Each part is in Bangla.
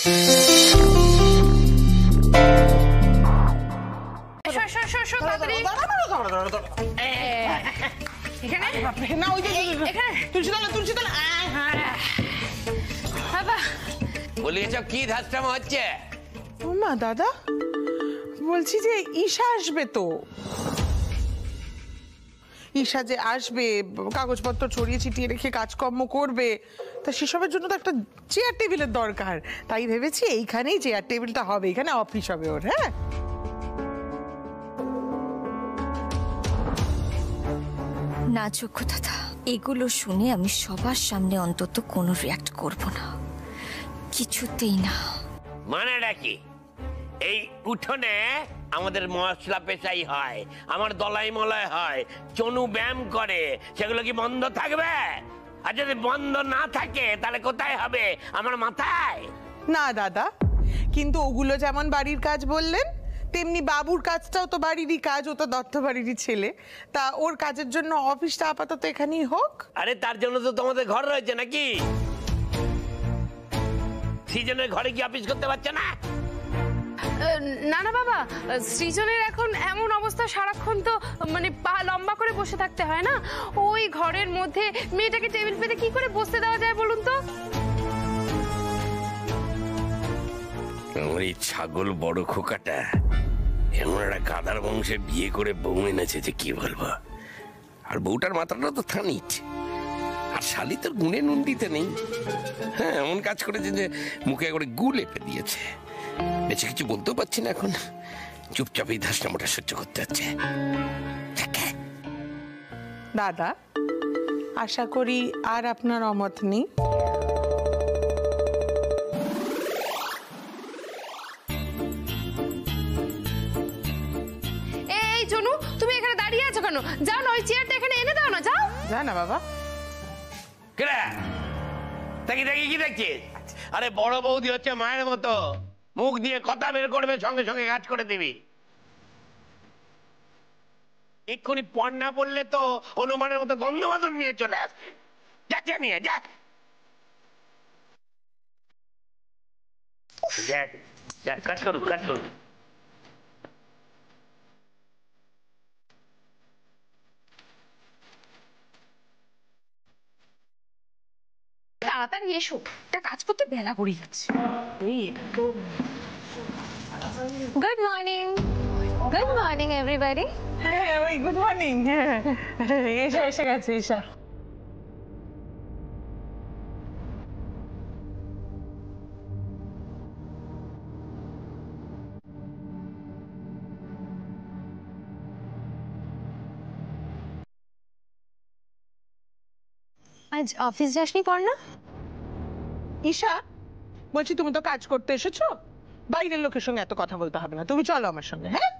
কি ধাস্তাম হচ্ছে? মা দাদা বলছি যে ঈশা আসবে তো, ঈশা যে আসবে, কাগজপত্র ছড়িয়ে ছিটিয়ে রেখে কাজকর্ম করবে, তা সেসবের জন্য তো একটা চেয়ার টেবিলের দরকার। তাই ভেবেছি এইখানেই চেয়ার টেবিলটা হবে, এখানে অফিস হবে ওর। হ্যাঁ না যোগ্য দাদা, এগুলো শুনে আমি সবার সামনে অন্তত কোনো রিয়াক্ট করব না, কিছুতেই না। মানেটা কি? এই উঠোনে আমাদের মশলা পেশাই হয়, আমার দলাই মলাই হয়, চনু ব্যায়াম করে, সেগুলো কি বন্ধ থাকবে? আর যদি বন্ধ না থাকে তাহলে কোথায় হবে? আমার মাথায়? না দাদা, কিন্তু ওগুলো যেমন বাড়ির কাজ বললেন, তেমনি বাবুর কাজটাও তো বাড়িরই কাজ, ও তো দত্ত বাড়িরই ছেলে। তা ওর কাজের জন্য অফিসটা আপাতত এখানেই হোক। আরে তার জন্য তো তোমাদের ঘর রয়েছে নাকি? সৃজনের ঘরে কি অফিস করতে পারছে না? না না বাবা, সৃজনের এখন এমন অবস্থা, সারাক্ষণ তো মানে পা লম্বা করে বসে থাকতে হয় না। ওই ঘরের মধ্যে মেয়েটাকে টেবিল পেতে কি করে বসতে দেওয়া যায় বলুন তো? আমার এই ছাগল বড় খোকাটা এমন একটা গাধার বংশে বিয়ে করে বউ এনেছে যে কি বলবো। আর বউটার মাথাটা তো থানিট, আর শালি তোর গুণে নুন দিতে নেই। হ্যাঁ, এমন কাজ করেছে যে মুখে একবারে গু লেপে দিয়েছে। বেশি কিছু বলতেও পারছি না এখন, চুপচাপ এই ধাসনামটা সহ্য করতে হচ্ছে। দাদা আশা করি আর আপনার অমত নেই। এই জনু, তুমি এখানে দাঁড়িয়ে আছো কেন? যাও না, ওই চেয়ারটা এখানে এনে দাও না, যাও। যা না বাবা। দেখি দেখি কি দেখছিস? আরে বড় বৌদি হচ্ছে মায়ের মতো, মুখ দিয়ে কথা বের করবে, সঙ্গে সঙ্গে কাজ করে দিবি। এক্ষুনি পণ না পড়লে তো হনুমানের মতো গন্ধবাদন নিয়ে চলে আসবে। যা নিয়ে যা। কাজ করুক, কাজ করুক। তাড়াতাড়ি এসো, একটা কাজ করতে বেলা পড়ে যাচ্ছে। Good morning, good morning everybody. হ্যাঁ ওই গুড মর্নিং। হ্যাঁ ঈশা এসে গেছে। ঈশা আজ অফিস যাসনি পড়না? ঈশা বলছি, তুমি তো কাজ করতে এসেছো, বাইরের লোকের সঙ্গে এত কথা বলতে হবে না, তুমি চলো আমার সঙ্গে। হ্যাঁ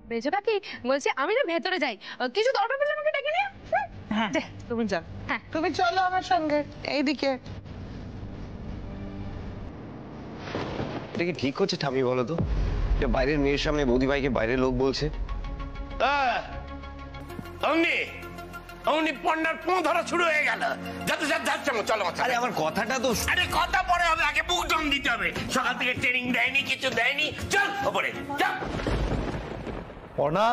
বেজো কাকি বলছি, আমি না ভেতরে যাই, কিছু দরকার পড়লে আমাকে ডেকে নিও। হ্যাঁ তুমি যাও। হ্যাঁ তুমি চলো আমার সঙ্গে এইদিকে। এটা কি ঠিক হচ্ছে ঠামি বলো তো, যে বাইরের মেয়ের সামনে বৌদি ভাইকে বাইরের লোক বলছে? পণ্যার পো ধরা শুরু হয়ে গেল। চলো। আরে আমার কথাটা তো। আরে কথা পরে হবে, আগে বুক জম দিতে হবে। সকাল থেকে ট্রেনিং দেয়নি, কিছু দেয়নি। চল ওপরে চল। পর্ণা,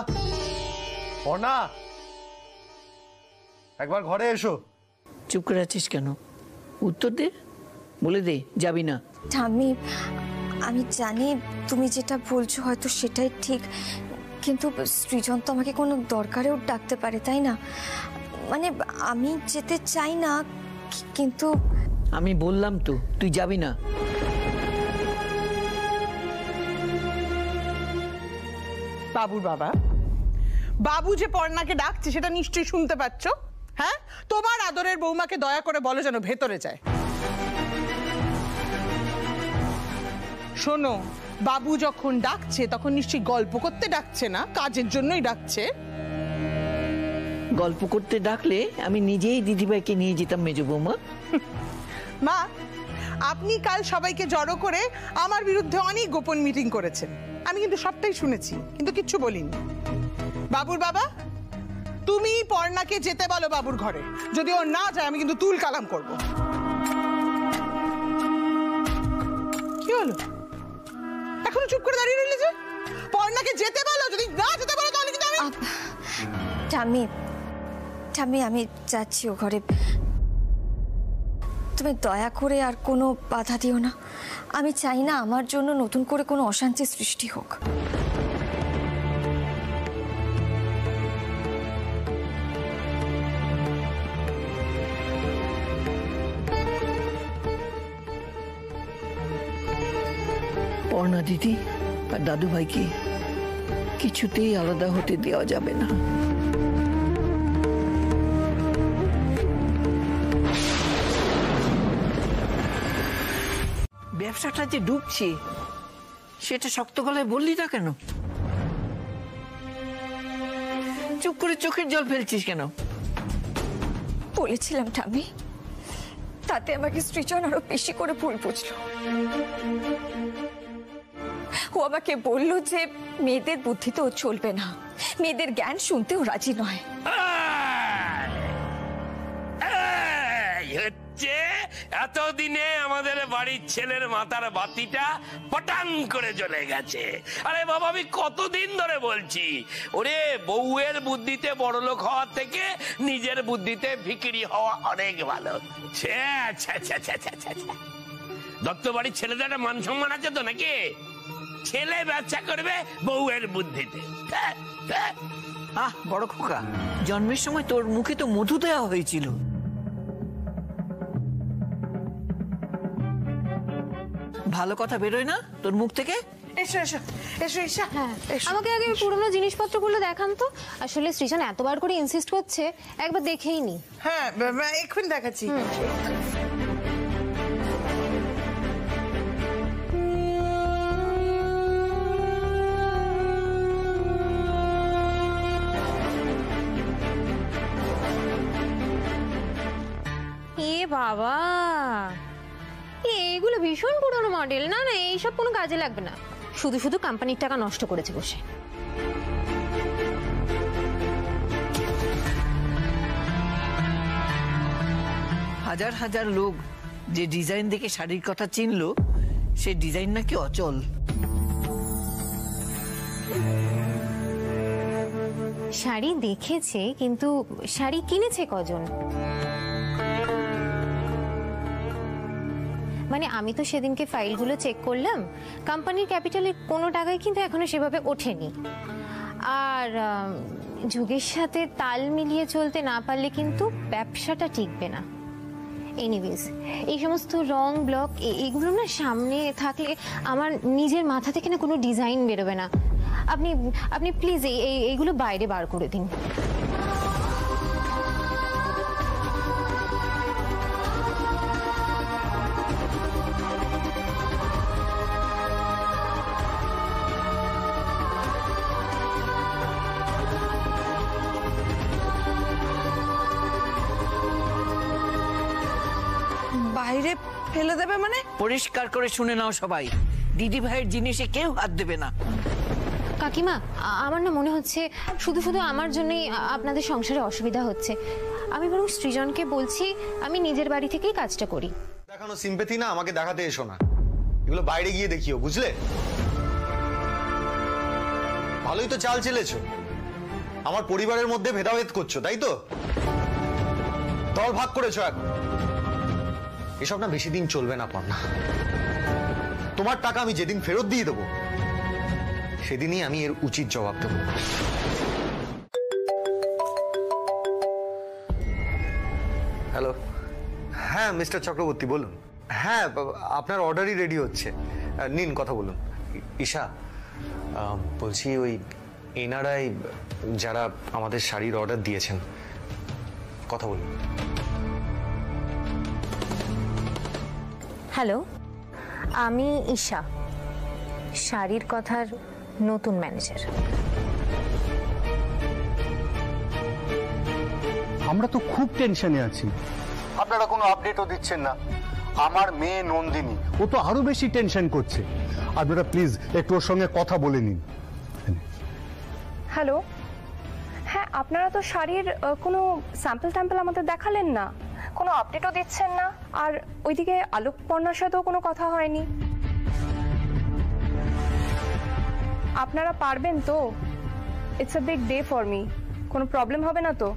পর্ণা একবার ঘরে এসো। চুপ করে আছিস কেন? উত্তর দে, বলে দে যাবি না। আমি জানি তুমি যেটা বলছো হয়তো সেটাই ঠিক, কিন্তু সৃজন তো আমাকে কোনো দরকারেও ডাকতে পারে, তাই না? মানে আমি যেতে চাই না, কিন্তু আমি বললাম তো তুই যাবি না। বাবুর বাবা, বাবু যে পর্ণাকে ডাকছে সেটা নিশ্চয়ই শুনতে পাচ্ছ। হ্যাঁ, তোমার আদরের বৌমাকে দয়া করে বলো যেন ভেতরে যায়। শোনো, বাবু যখন ডাকছে তখন নিশ্চয়ই গল্প করতে ডাকছে না, কাজের জন্যই ডাকছে। গল্প করতে ডাকলে আমি নিজেই দিদিভাইকে নিয়ে যেতাম মেজো বৌমা। মা, আপনি কাল সবাইকে জড়ো করে আমার বিরুদ্ধে অনেক গোপন মিটিং করেছেন, আমি কিন্তু সবটাই শুনেছি, কিন্তু কিচ্ছু বলিনি। বাবুর বাবা, তুমি পর্ণাকে যেতে বলো বাবুর ঘরে। যদি ও না যায় আমি কিন্তু তুল কালাম করব। কি হলো এখনো চুপ করে দাঁড়িয়ে রইলে যে? পর্ণাকে যেতে বলো, যদি না যেতে বলো তাহলে কিন্তু আমি ঠাম্মি আমি যাচ্ছি ও ঘরে। তুমি দয়া করে আর কোনো বাধা দিও না। আমি চাই না আমার জন্য নতুন করে কোনো অশান্তি সৃষ্টি হোক। পর্ণা দিদি আর দাদু ভাইকে কিছুতেই আলাদা হতে দেওয়া যাবে না। ব্যবসাটা যে ডুবছে সেটা শক্ত গলায় বললি না কেন? চুপ করে চোখের জল ফেলছিস কেন? বলেছিলাম ঠাম্মি, তাতে আমাকে সৃজন আরো বেশি করে ভুল বুঝলো। ও আমাকে বললো যে মেয়েদের বুদ্ধিতেও চলবে না, মেয়েদের জ্ঞান শুনতেও রাজি নয়। হচ্ছে এতদিনে আমাদের বাড়ির ছেলের মাথার বাতিটা পটাং করে জ্বলে গেছে। আরে বাবা আমি কতদিন ধরে বলছি, ওরে বউয়ের বুদ্ধিতে বড়লোক হওয়ার থেকে নিজের বুদ্ধিতে ভিখিরি হওয়া অনেক ভালো। দত্ত বাড়ির ছেলেদের একটা মান সম্মান আছে তো নাকি? ছেলে ব্যবসা করবে বউয়ের বুদ্ধিতে। বড় খোকা, জন্মের সময় তোর মুখে তো মধু দেওয়া হয়েছিল। ভালো কথা বেরোয় না তোর মুখ থেকে? এসো এসো এসো ঈশা। আমাকে আগে পুরনো জিনিসপত্রগুলো দেখান তো। আসলে সৃজন এতবার করে ইনসিস্ট করছে, একবার দেখেই নি। হ্যাঁ এক্ষুনি দেখাচ্ছি। এ বাবা, এইগুলো ভীষণ পুরনো মডেল। না না, এইসব কোনো কাজে লাগবে না, শুধু শুধু কোম্পানির টাকা নষ্ট করেছে বসে। হাজার হাজার লোক যে ডিজাইন দেখে শাড়ির কথা চিনলো, সে ডিজাইন নাকি অচল। শাড়ি দেখেছে কিন্তু শাড়ি কিনেছে কজন? মানে আমি তো সেদিনকে ফাইলগুলো চেক করলাম, কোম্পানির ক্যাপিটালের কোনো টাকাই কিন্তু এখনো সেভাবে ওঠেনি। আর যুগের সাথে তাল মিলিয়ে চলতে না পারলে কিন্তু ব্যবসাটা টিকবে না। এনিওয়েজ, এই সমস্ত রং ব্লক এগুলো না সামনে থাকলে আমার নিজের মাথা থেকে না কোনো ডিজাইন বেরোবে না। আপনি আপনি প্লিজ এইগুলো বাইরে বার করে দিন। বাইরে ফেলে দেবে মানে? পরিষ্কার করে শুনে নাও সবাই, দিদি ভাইয়ের জিনিসে কেউ হাত দেবে না। কাকিমা, আমার না মনে হচ্ছে শুধু শুধু আমার জন্যই আপনাদের সংসারে অসুবিধা হচ্ছে। আমি বরং সৃজনকে বলছি আমি নিজের বাড়ি থেকেই কাজটা করি। দেখানো সিম্পেথি না আমাকে দেখাতে এসো না, এগুলো বাইরে গিয়ে দেখিও, বুঝলে? ভালোই তো চাল চেলেছো, আমার পরিবারের মধ্যে ভেদাভেদ করছো, তাই তো? দল ভাগ করেছো এখন। এসব না বেশি দিন চলবে না পর্ণা। তোমার টাকা আমি যেদিন ফেরত দিয়ে দেবো সেদিনই আমি এর উচিত জবাব দেবো। হ্যালো, হ্যাঁ মিস্টার চক্রবর্তী বলুন। হ্যাঁ আপনার অর্ডারই রেডি হচ্ছে, নিন কথা বলুন। ঈশা, বলছি ওই এনারাই যারা আমাদের শাড়ির অর্ডার দিয়েছেন, কথা বলুন। হ্যালো, আমি ঈশা, শাড়ির কথার নতুন ম্যানেজার। আমরা তো খুব টেনশনে আছি, আপনারা কোনো আপডেটও দিচ্ছেন না। আমার মেয়ে নন্দিনী, ও তো আরো বেশি টেনশন করছে। আপনারা প্লিজ একটু ওর সঙ্গে কথা বলে নিন। হ্যালো, হ্যাঁ আপনারা তো শাড়ির কোনো স্যাম্পল ট্যাম্পল আমাদের দেখালেন না, কোনো আপডেটও দিচ্ছেন না, আর ওইদিকে আলোকপর্ণার সাথেও কোনো কথা হয়নি। আপনারা পারবেন তো? It's a big day for me, কোনো প্রবলেম হবে না তো?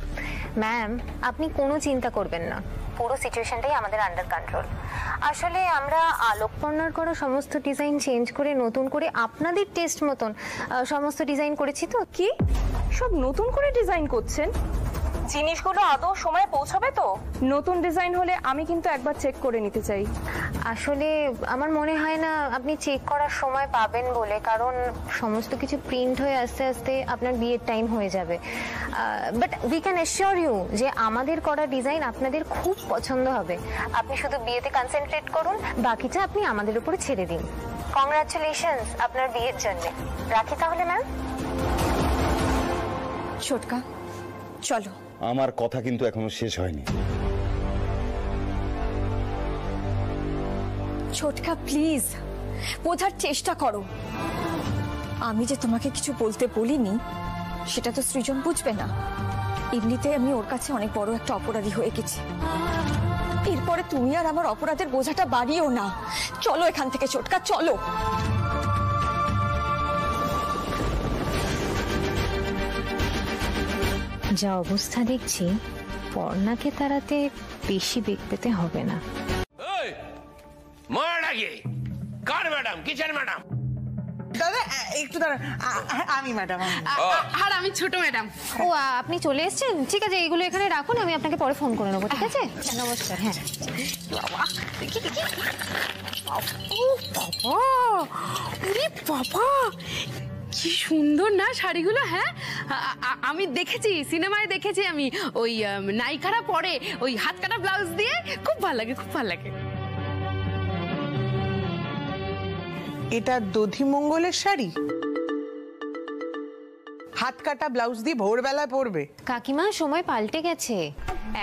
ম্যাম, আপনি কোনো চিন্তা করবেন না, পুরো সিচুয়েশনটাই আমাদের আন্ডার কন্ট্রোল। আসলে আমরা আলোকপর্ণার করা সমস্ত ডিজাইন চেঞ্জ করে নতুন করে আপনাদের টেস্ট মতন সমস্ত ডিজাইন করেছি। তো কি সব নতুন করে ডিজাইন করছেন? জিনিসগুলো আদৌ সময় পৌঁছাবে তো? নতুন ডিজাইন হলে আমি কিন্তু একবার চেক করে নিতে চাই। আসলে আমার মনে হয় না আপনি চেক করার সময় পাবেন বলে, কারণ সমস্ত কিছু প্রিন্ট হয়ে আস্তে আস্তে আপনার বিয়ের টাইম হয়ে যাবে। But we can assure you যে আমাদের করা ডিজাইন আপনাদের খুব পছন্দ হবে। আপনি শুধু বিয়েতে কনসেন্ট্রেট করুন, বাকিটা আপনি আমাদের উপরে ছেড়ে দিন। কংগ্রাচুলেশনস আপনার বিয়ের জন্য। রাখি তাহলে ম্যাম। ছোটকা চলো। আমার কথা কিন্তু এখনো শেষ হয়নি। ছোটকা প্লিজ বোঝার চেষ্টা করো। আমি যে তোমাকে কিছু বলতে বলিনি সেটা তো সৃজন বুঝবে না। এমনিতে আমি ওর কাছে অনেক বড় একটা অপরাধী হয়ে গেছি। এরপরে তুমি আর আমার অপরাধের বোঝাটা বাড়িও না। চলো এখান থেকে ছোটকা, চলো। যা অবস্থা দেখছি, পর্ণাকে তাড়াতে বেশি বেগ পেতে হবে না। কার ম্যাডাম? Kitchen madam? দাদা একটু দাঁড়ান, আমি ম্যাডাম। আর আমি ছোট ম্যাডাম। ও আপনি চলে এসেছেন? ঠিক আছে, এগুলো এখানে রাখুন, আমি আপনাকে পরে ফোন করে নেবো। ঠিক আছে, নমস্কার। হ্যাঁ বাবা, দেখি দেখি। বাবা, ওরে বাবা, কি সুন্দর না শাড়িগুলো। হ্যাঁ, আমি দেখেছি, সিনেমায় দেখেছি আমি, ওই নায়িকারা পরে ওই হাত কাটা ব্লাউজ দিয়ে। খুব ভালো লাগে, খুব ভালো লাগে। এটা দধিমঙ্গলের শাড়ি, হাত কাটা ব্লাউজ দিয়ে ভোরবেলায় পরবে? কাকিমা, সময় পাল্টে গেছে।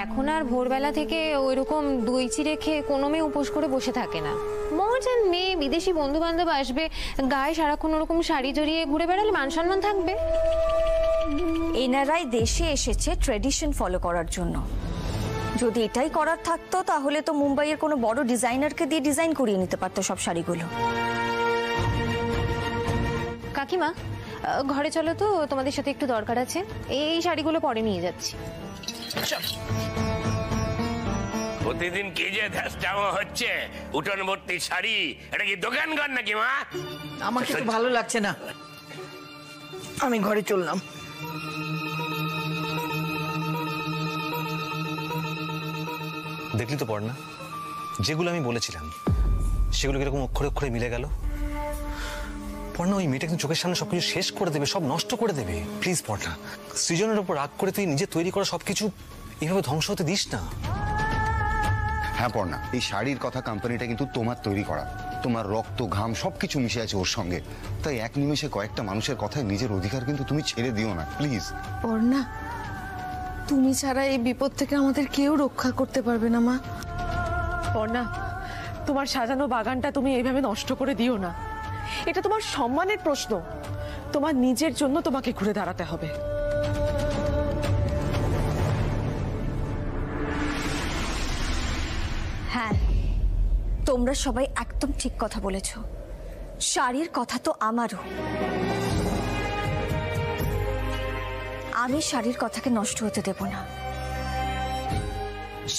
এখন আর ভোরবেলা থেকে ওইরকম দই চিড়ে খেয়ে কোনো মেয়ে উপোস করে বসে থাকে না। মডার্ন মেয়ে, বিদেশি বন্ধু বান্ধব আসবে, গায়ে সারাক্ষণ ওরকম শাড়ি জড়িয়ে ঘুরে বেড়ালে মান সম্মান থাকবে? এনারাই দেশে এসেছে ট্রেডিশন ফলো করার জন্য। যদি এটাই করার থাকতো তাহলে তো মুম্বাইয়ের কোনো বড় ডিজাইনারকে দিয়ে ডিজাইন করিয়ে নিতে পারতো সব শাড়িগুলো। কাকিমা, ঘরে চলো তো, তোমাদের সাথে একটু দরকার আছে। এই শাড়িগুলো পরে নিয়ে যাচ্ছি। প্রতিদিন কি যে ধ্যাসটামো হচ্ছে, উঠোন ভর্তি শাড়ি। এটা কি দোকান ঘর নাকি মা? আমাকে তো ভালো লাগছে না, আমি ঘরে চললাম। দেখলি তো পড়না, যেগুলো আমি বলেছিলাম সেগুলো কিরকম অক্ষরে অক্ষরে মিলে গেল। পড়না, ওই মেয়েটা কিন্তু চোখের সামনে সবকিছু শেষ করে দেবে, সব নষ্ট করে দেবে। প্লিজ পড়না, সৃজনের উপর রাগ করে তুই নিজে তৈরি করা সবকিছু এইভাবে ধ্বংস হতে দিস না। হ্যাঁ পড়না, এই শাড়ির কথা কোম্পানিটা কিন্তু তোমার তৈরি করা, তোমার রক্ত ঘাম সবকিছু মিশে আছে ওর সঙ্গে। তাই এক নিমেষে কয়েকটা মানুষের কথায় নিজের অধিকার কিন্তু তুমি ছেড়ে দিও না, প্লিজ। পড়না, তুমি ছাড়া এই বিপদ থেকে আমাদের কেউ রক্ষা করতে পারবে না মা। পড়না, তোমার সাজানো বাগানটা তুমি এইভাবে নষ্ট করে দিও না। এটা তোমার সম্মানের প্রশ্ন, তোমার নিজের জন্য তোমাকে ঘুরে দাঁড়াতে হবে। হ্যাঁ, তোমরা সবাই একদম ঠিক কথা বলেছ। শাড়ির কথা তো আমারও। আমি শাড়ির কথাকে নষ্ট হতে দেব না।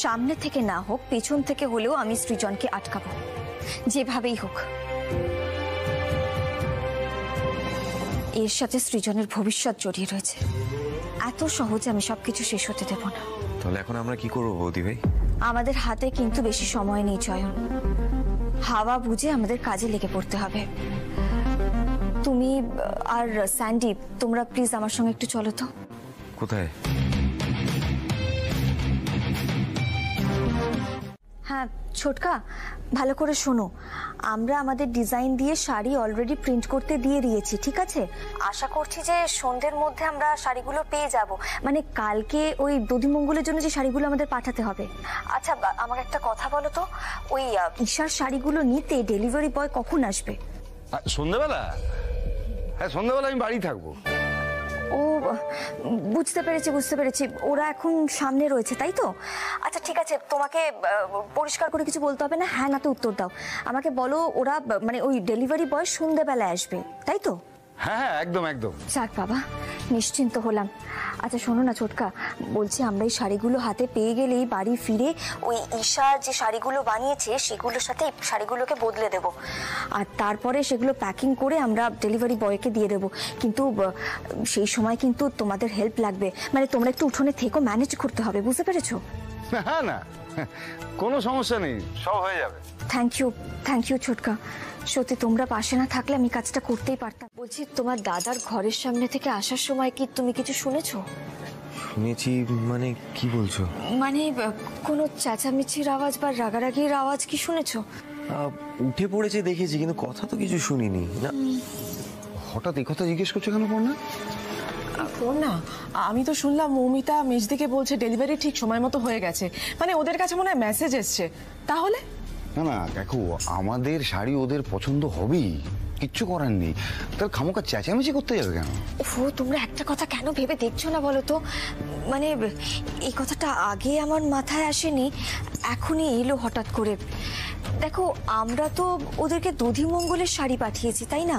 সামনে থেকে না হোক, পেছন থেকে হলেও আমি সৃজনকে আটকাবো, যেভাবেই হোক। এর সাথে সৃজনের ভবিষ্যৎ জড়িয়ে রয়েছে। এত সহজে আমি সবকিছু শেষ হতে দেব না। তাহলে এখন আমরা কি করবো বৌদি ভাই? আমাদের হাতে কিন্তু বেশি সময় নেই চয়ন। হাওয়া বুঝে আমাদের কাজে লেগে পড়তে হবে। তুমি আর স্যান্ডি, তোমরা প্লিজ আমার সঙ্গে একটু চলো তো। কোথায়? হ্যাঁ ছোটকা, ভালো করে শোনো। আমরা আমাদের ডিজাইন দিয়ে শাড়ি অলরেডি প্রিন্ট করতে দিয়ে দিয়েছি, ঠিক আছে? আশা করছি যে সন্ধ্যের মধ্যে আমরা শাড়িগুলো পেয়ে যাব। মানে কালকে ওই দধিমঙ্গলের জন্য যে শাড়িগুলো আমাদের পাঠাতে হবে। আচ্ছা, আমাকে একটা কথা বলো তো, ওই ঈশার শাড়িগুলো নিতে ডেলিভারি বয় কখন আসবে? সন্ধ্যাবেলা? হ্যাঁ, সন্ধ্যাবেলা আমি বাড়ি থাকবো। ও ও বুঝতে পেরেছি ওরা এখন সামনে রয়েছে তাই তো? আচ্ছা ঠিক আছে, তোমাকে পরিষ্কার করে কিছু বলতে হবে না, হ্যাঁ না তো উত্তর দাও। আমাকে বলো ওরা মানে ওই ডেলিভারি বয় সন্ধ্যেবেলায় আসবে তাই তো? হ্যাঁ একদম একদম। যাক বাবা, নিশ্চিন্ত হলাম। আচ্ছা শোনো না ছোটকা, বলছি আমরা এই শাড়িগুলো হাতে পেয়ে গেলেই বাড়ি ফিরে ওই ঈশা যে শাড়িগুলো বানিয়েছে সেগুলোর সাথে শাড়িগুলোকে বদলে দেব, আর তারপরে সেগুলো প্যাকিং করে আমরা ডেলিভারি বয়কে দিয়ে দেবো। কিন্তু সেই সময় কিন্তু তোমাদের হেল্প লাগবে, মানে তোমরা একটু উঠোনে থেকো, ম্যানেজ করতে হবে, বুঝতে পেরেছো? হ্যাঁ না কোনো সমস্যা নেই, সব হয়ে যাবে। থ্যাংক ইউ ছোটকা, সত্যি তোমরা পাশে না থাকলে আমি কাজটা করতেই পারতাম। বলছি তোমার দাদার ঘরের সামনে থেকে আসার সময় কি তুমি কিছু শুনেছো? শুনেছি মানে কি বলছো? মানে কোনো চেঁচামেচির আওয়াজ বা রাগারাগির আওয়াজ কি শুনেছো? উঠে পড়েছে দেখেছি, কিন্তু কথা তো কিছু শুনিনি। না হঠাৎ এই কথা জিজ্ঞেস করছো কেন পড়না? না আমি তো শুনলাম মৌমিতা মেজদিকে বলছে ডেলিভারি ঠিক সময় মতো হয়ে গেছে, মানে ওদের কাছে মনে হয় মেসেজ এসছে। তাহলে না না দেখো, আমাদের শাড়ি ওদের পছন্দ হবেই, কিচ্ছু করার নেই, তার খামোকা চেঁচামেচি করতে যাবে কেন? ও তোমরা একটা কথা কেন ভেবে দেখছো না বলো তো? মানে এই কথাটা আগে আমার মাথায় আসেনি, এখনই এলো হঠাৎ করে। দেখো আমরা তো ওদেরকে দধিমঙ্গলের শাড়ি পাঠিয়েছি তাই না?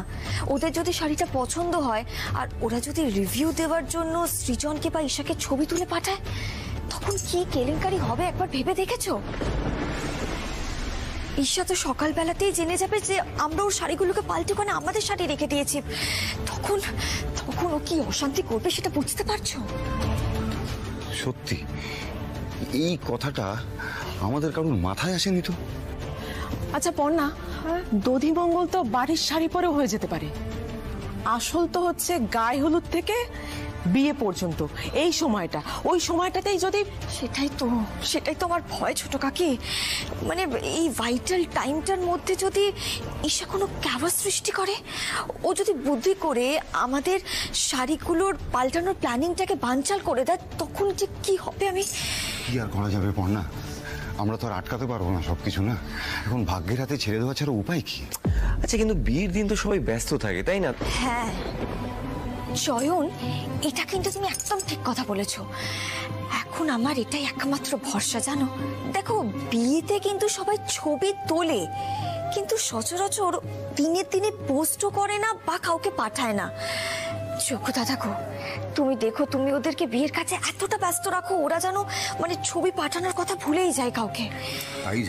ওদের যদি শাড়িটা পছন্দ হয় আর ওরা যদি রিভিউ দেওয়ার জন্য সৃজনকে বা ঈশাকে ছবি তুলে পাঠায়, তখন কি কেলেঙ্কারি হবে একবার ভেবে দেখেছো? ঈশা তো সকালবেলাতেই জেনে যাবে যে আমরা ওর শাড়িগুলোকে পাল্টে ওখানে আমাদের শাড়ি রেখে দিয়েছি, তখন ও কি অশান্তি করবে সেটা বুঝতে পারছো? সত্যি এই কথাটা আমাদের কারোর মাথায় আসেনি তো। আচ্ছা পর্ণা, দধিমঙ্গল তো বাড়ির শাড়ি পরেও হয়ে যেতে পারে, আসল তো হচ্ছে গায়ে হলুদ থেকে বিয়ে পর্যন্ত এই সময়টা, ওই সময়টাতেই যদি। সেটাই তো আমার ভয় ছোট কাকি, মানে এই ভাইটাল টাইমটার মধ্যে যদি ঈশা কোনো ক্যাওয়াস সৃষ্টি করে, ও যদি বুদ্ধি করে আমাদের শাড়িগুলোর পাল্টানোর প্ল্যানিংটাকে বানচাল করে দেয়, তখন যে কি হবে আমি। কি আর করা যাবে পর্ণা, আমরা তো আর আটকাতে পারবো না সবকিছু, না এখন ভাগ্যের হাতে ছেড়ে দেওয়া ছাড়া উপায় কি? আচ্ছা কিন্তু বিয়ের দিন তো সবাই ব্যস্ত থাকে তাই না? হ্যাঁ চয়ন, এটা কিন্তু তুমি একদম ঠিক কথা বলেছো। এখন আমার এটাই একমাত্র ভরসা জানো। দেখো বিয়েতে কিন্তু সবাই ছবি তোলে, কিন্তু সচরাচর দিনে পোস্টও করে না বা কাউকে পাঠায় না। চোখু দাদা গো, তুমি দেখো, তুমি ওদেরকে বিয়ের কাছে এতটা ব্যস্ত রাখো, ওরা যেন মানে ছবি পাঠানোর কথা ভুলেই যায় কাউকে। তাই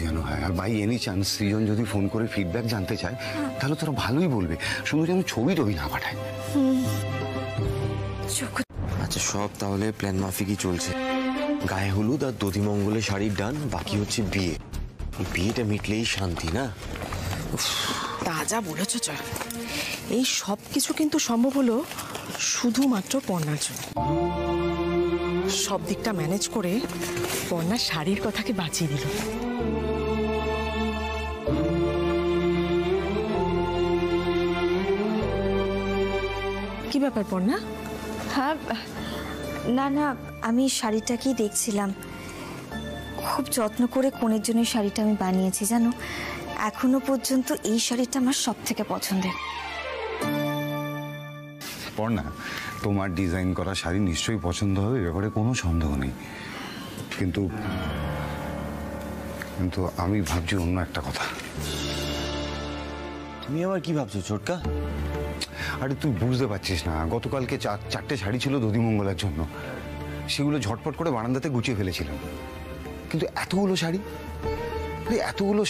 যেন হয়। আর বাই এনি চান্স সৃজন যদি ফোন করে ফিডব্যাক জানতে চায়, তাহলে তোরা ভালোই বলবে, শুধু যেন ছবি না পাঠায়। আচ্ছা সব তাহলে প্ল্যান মাফিকই চলছে, গায়ে হলুদ আর দধিমঙ্গলে শাড়ির ডান, বাকি হচ্ছে বিয়ে। বিয়েটা মিটলেই শান্তি না? তা যা বলেছো জয়, এই সব কিছু কিন্তু সম্ভব হলো শুধুমাত্র পর্ণার জন্য। সব দিকটা ম্যানেজ করে পর্ণার শাড়ির কথাকে বাঁচিয়ে দিল। কি ব্যাপার পর্ণা? হ্যাঁ না আমি শাড়িটাকেই দেখছিলাম, খুব যত্ন করে কোণের জন্য শাড়িটা আমি বানিয়েছি জানো। এখনো পর্যন্ত এই শাড়িটা আমার সব থেকে পছন্দের। পর্ণা, তোমার ডিজাইন করা শাড়ি নিশ্চয়ই পছন্দ হবে, ব্যাপারে কোনো সন্দেহ নেই, কিন্তু আমি ভাবছি অন্য একটা কথা। তুমি আবার কি ভাবছো ছোটকা? আরে তুই বুঝতে পারছিস না, গতকালকে চারটে শাড়ি ছিল দধিমঙ্গলের জন্য, সেগুলো ঝটপট করে বারান্দাতে গুছিয়ে ফেলেছিলাম, কিন্তু এতগুলো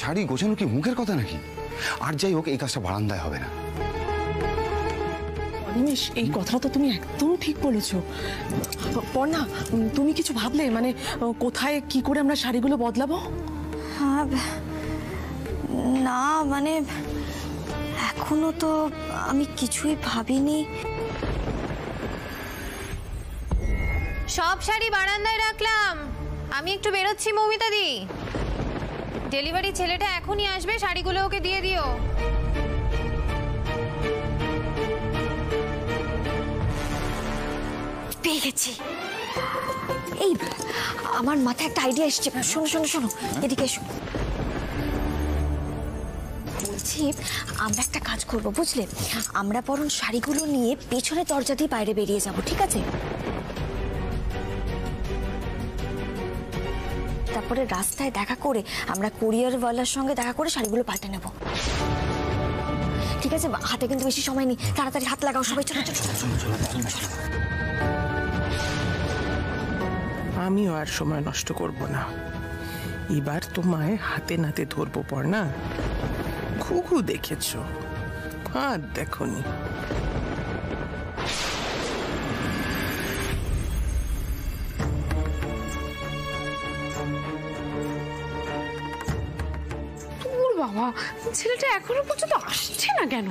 শাড়ি গোছানো কি মুখের কথা নাকি? আর যাই হোক, এই কাজটা বারান্দায় হবে না। অনিমেষ, এই কথাটা তো তুমি একদম ঠিক বলেছো। পর্ণা, তুমি কিছু ভাবলে, মানে কোথায় কি করে আমরা শাড়িগুলো বদলাবো? না মানে এখনো তো আমি কিছুই ভাবিনি। সব শাড়ি বারান্দায় রাখলাম, আমি একটু বেরোচ্ছি মৌমিতা দি। ডেলিভারি ছেলেটা এখনই আসবে, শাড়িগুলো ওকে দিয়ে দিও। পেয়ে গেছি, এই আমার মাথায় একটা আইডিয়া এসছে। শোনো এদিকে এসো। বলছি বলছি আমরা একটা কাজ করব বুঝলে, আমরা বরং শাড়িগুলো নিয়ে পেছনে দরজা দিয়ে বাইরে বেরিয়ে যাব, ঠিক আছে? তারপরে রাস্তায় দেখা করে আমরা কুরিয়ারওয়ালার সঙ্গে দেখা করে শাড়িগুলো পাল্টে নেব, ঠিক আছে? হাতে কিন্তু বেশি সময় নেই, তাড়াতাড়ি হাত লাগাও সবাই। চলো চলো চলো। আমিও আর সময় নষ্ট করব না, এবার তোমায় হাতে নাতে ধরবো। পড়না, ঘুঘু দেখেছো, ফাঁদ দেখোনি। বাবা, ছেলেটা এখনো পর্যন্ত আসছে না কেন?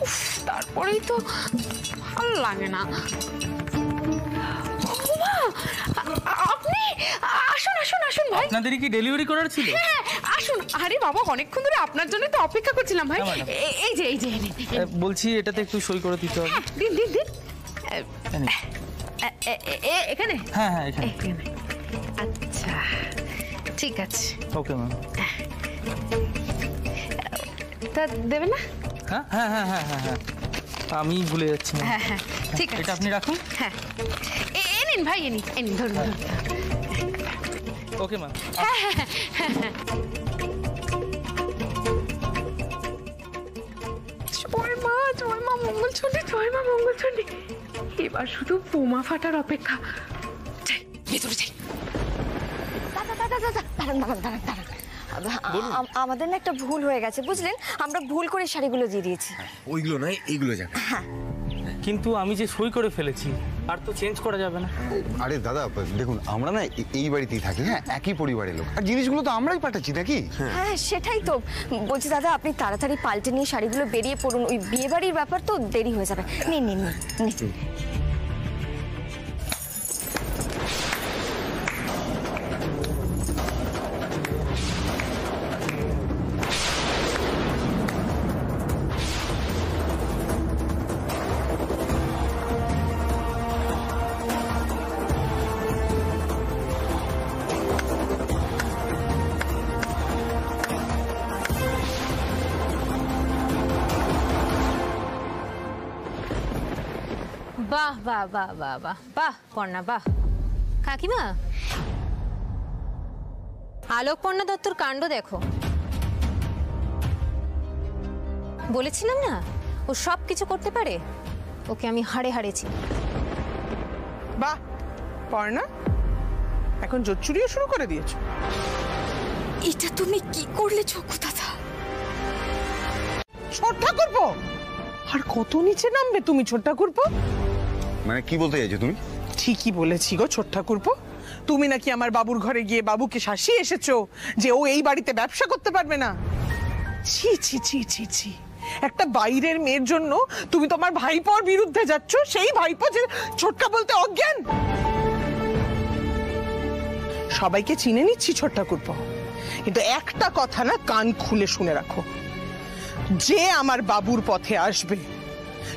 উফ, তারপরেই তো ভালো লাগে না। আপনি আসুন আসুন আসুন ভাই। আপনাদের কি ডেলিভারি করার ছিল? হ্যাঁ আসুন। আরে বাবা, অনেকক্ষণ ধরে আপনার জন্য তো অপেক্ষা করছিলাম ভাই। এই যে এই যে বলছি এটাতে একটু সই করে দিতে হবে। দিন দিন দিন। এখানে? হ্যাঁ হ্যাঁ এখানে। আচ্ছা ঠিক আছে। Okay ma'am. তা দেবে না? হ্যাঁ হ্যাঁ হ্যাঁ হ্যাঁ হ্যাঁ হ্যাঁ আমি ভুলে যাচ্ছি। হ্যাঁ হ্যাঁ ঠিক আছে, এটা আপনি রাখুন। হ্যাঁ এ নিন ভাই, এ নিন ধরুন। Okay ma'am. হ্যাঁ হ্যাঁ হ্যাঁ হ্যাঁ। জয় মা, জয় মা মঙ্গলচণ্ডী, জয় মা মঙ্গলচণ্ডী। এবার শুধু বোমা ফাটার অপেক্ষা। ভেতরে যাই। আমাদের না একটা ভুল হয়ে গেছে বুঝলেন, আমরা ভুল করে শাড়িগুলো দিয়ে দিয়েছি। ওইগুলো নয় এইগুলো যাবে। কিন্তু আমি যে সই করে ফেলেছি আর তো চেঞ্জ করা যাবে না। আরে দাদা দেখুন, আমরা না এই বাড়িতেই থাকি, হ্যাঁ একই পরিবারের লোক, আর জিনিসগুলো তো আমরাই পাঠাচ্ছি নাকি? হ্যাঁ সেটাই তো বলছি দাদা, আপনি তাড়াতাড়ি পাল্টে নিয়ে শাড়িগুলো বেরিয়ে পড়ুন, ওই বিয়ে বাড়ির ব্যাপার তো দেরি হয়ে যাবে। নিন নিন নিন। বাহ বাহ বাহ বাহ বাহ বাহ পর্ণা, বাহ। কাকিমা, আলোকপর্ণা দত্তর কাণ্ড দেখো। বলেছিলাম না ও সব কিছু করতে পারে, ওকে আমি হাড়ে হাড়েছি। বাহ পর্ণা, এখন জোচ্চুরিও শুরু করে দিয়েছো। এটা তুমি কি করলে চক্ষু দাদা? ছোট ঠাকুরপো, আর কত নিচে নামবে তুমি ছোট ঠাকুরপো? মানে কি বলতে চাইছো তুমি? ঠিকই বলেছি গো ছোট ঠাকুরপো, তুমি নাকি আমার বাবুর ঘরে গিয়ে বাবুকে শাসিয়ে এসেছো যে ও এই বাড়িতে ব্যবসা করতে পারবে না। ছি ছি ছি ছি ছি, একটা বাইরের মেয়ের জন্য তুমি তোমার ভাইপোর বিরুদ্ধে যাচ্ছ, সেই ভাইপো যে ছোটকা বলতে অজ্ঞান। সবাইকে চিনে নিচ্ছি ছোট ঠাকুরপো, কিন্তু একটা কথা না কান খুলে শুনে রাখো, যে আমার বাবুর পথে আসবে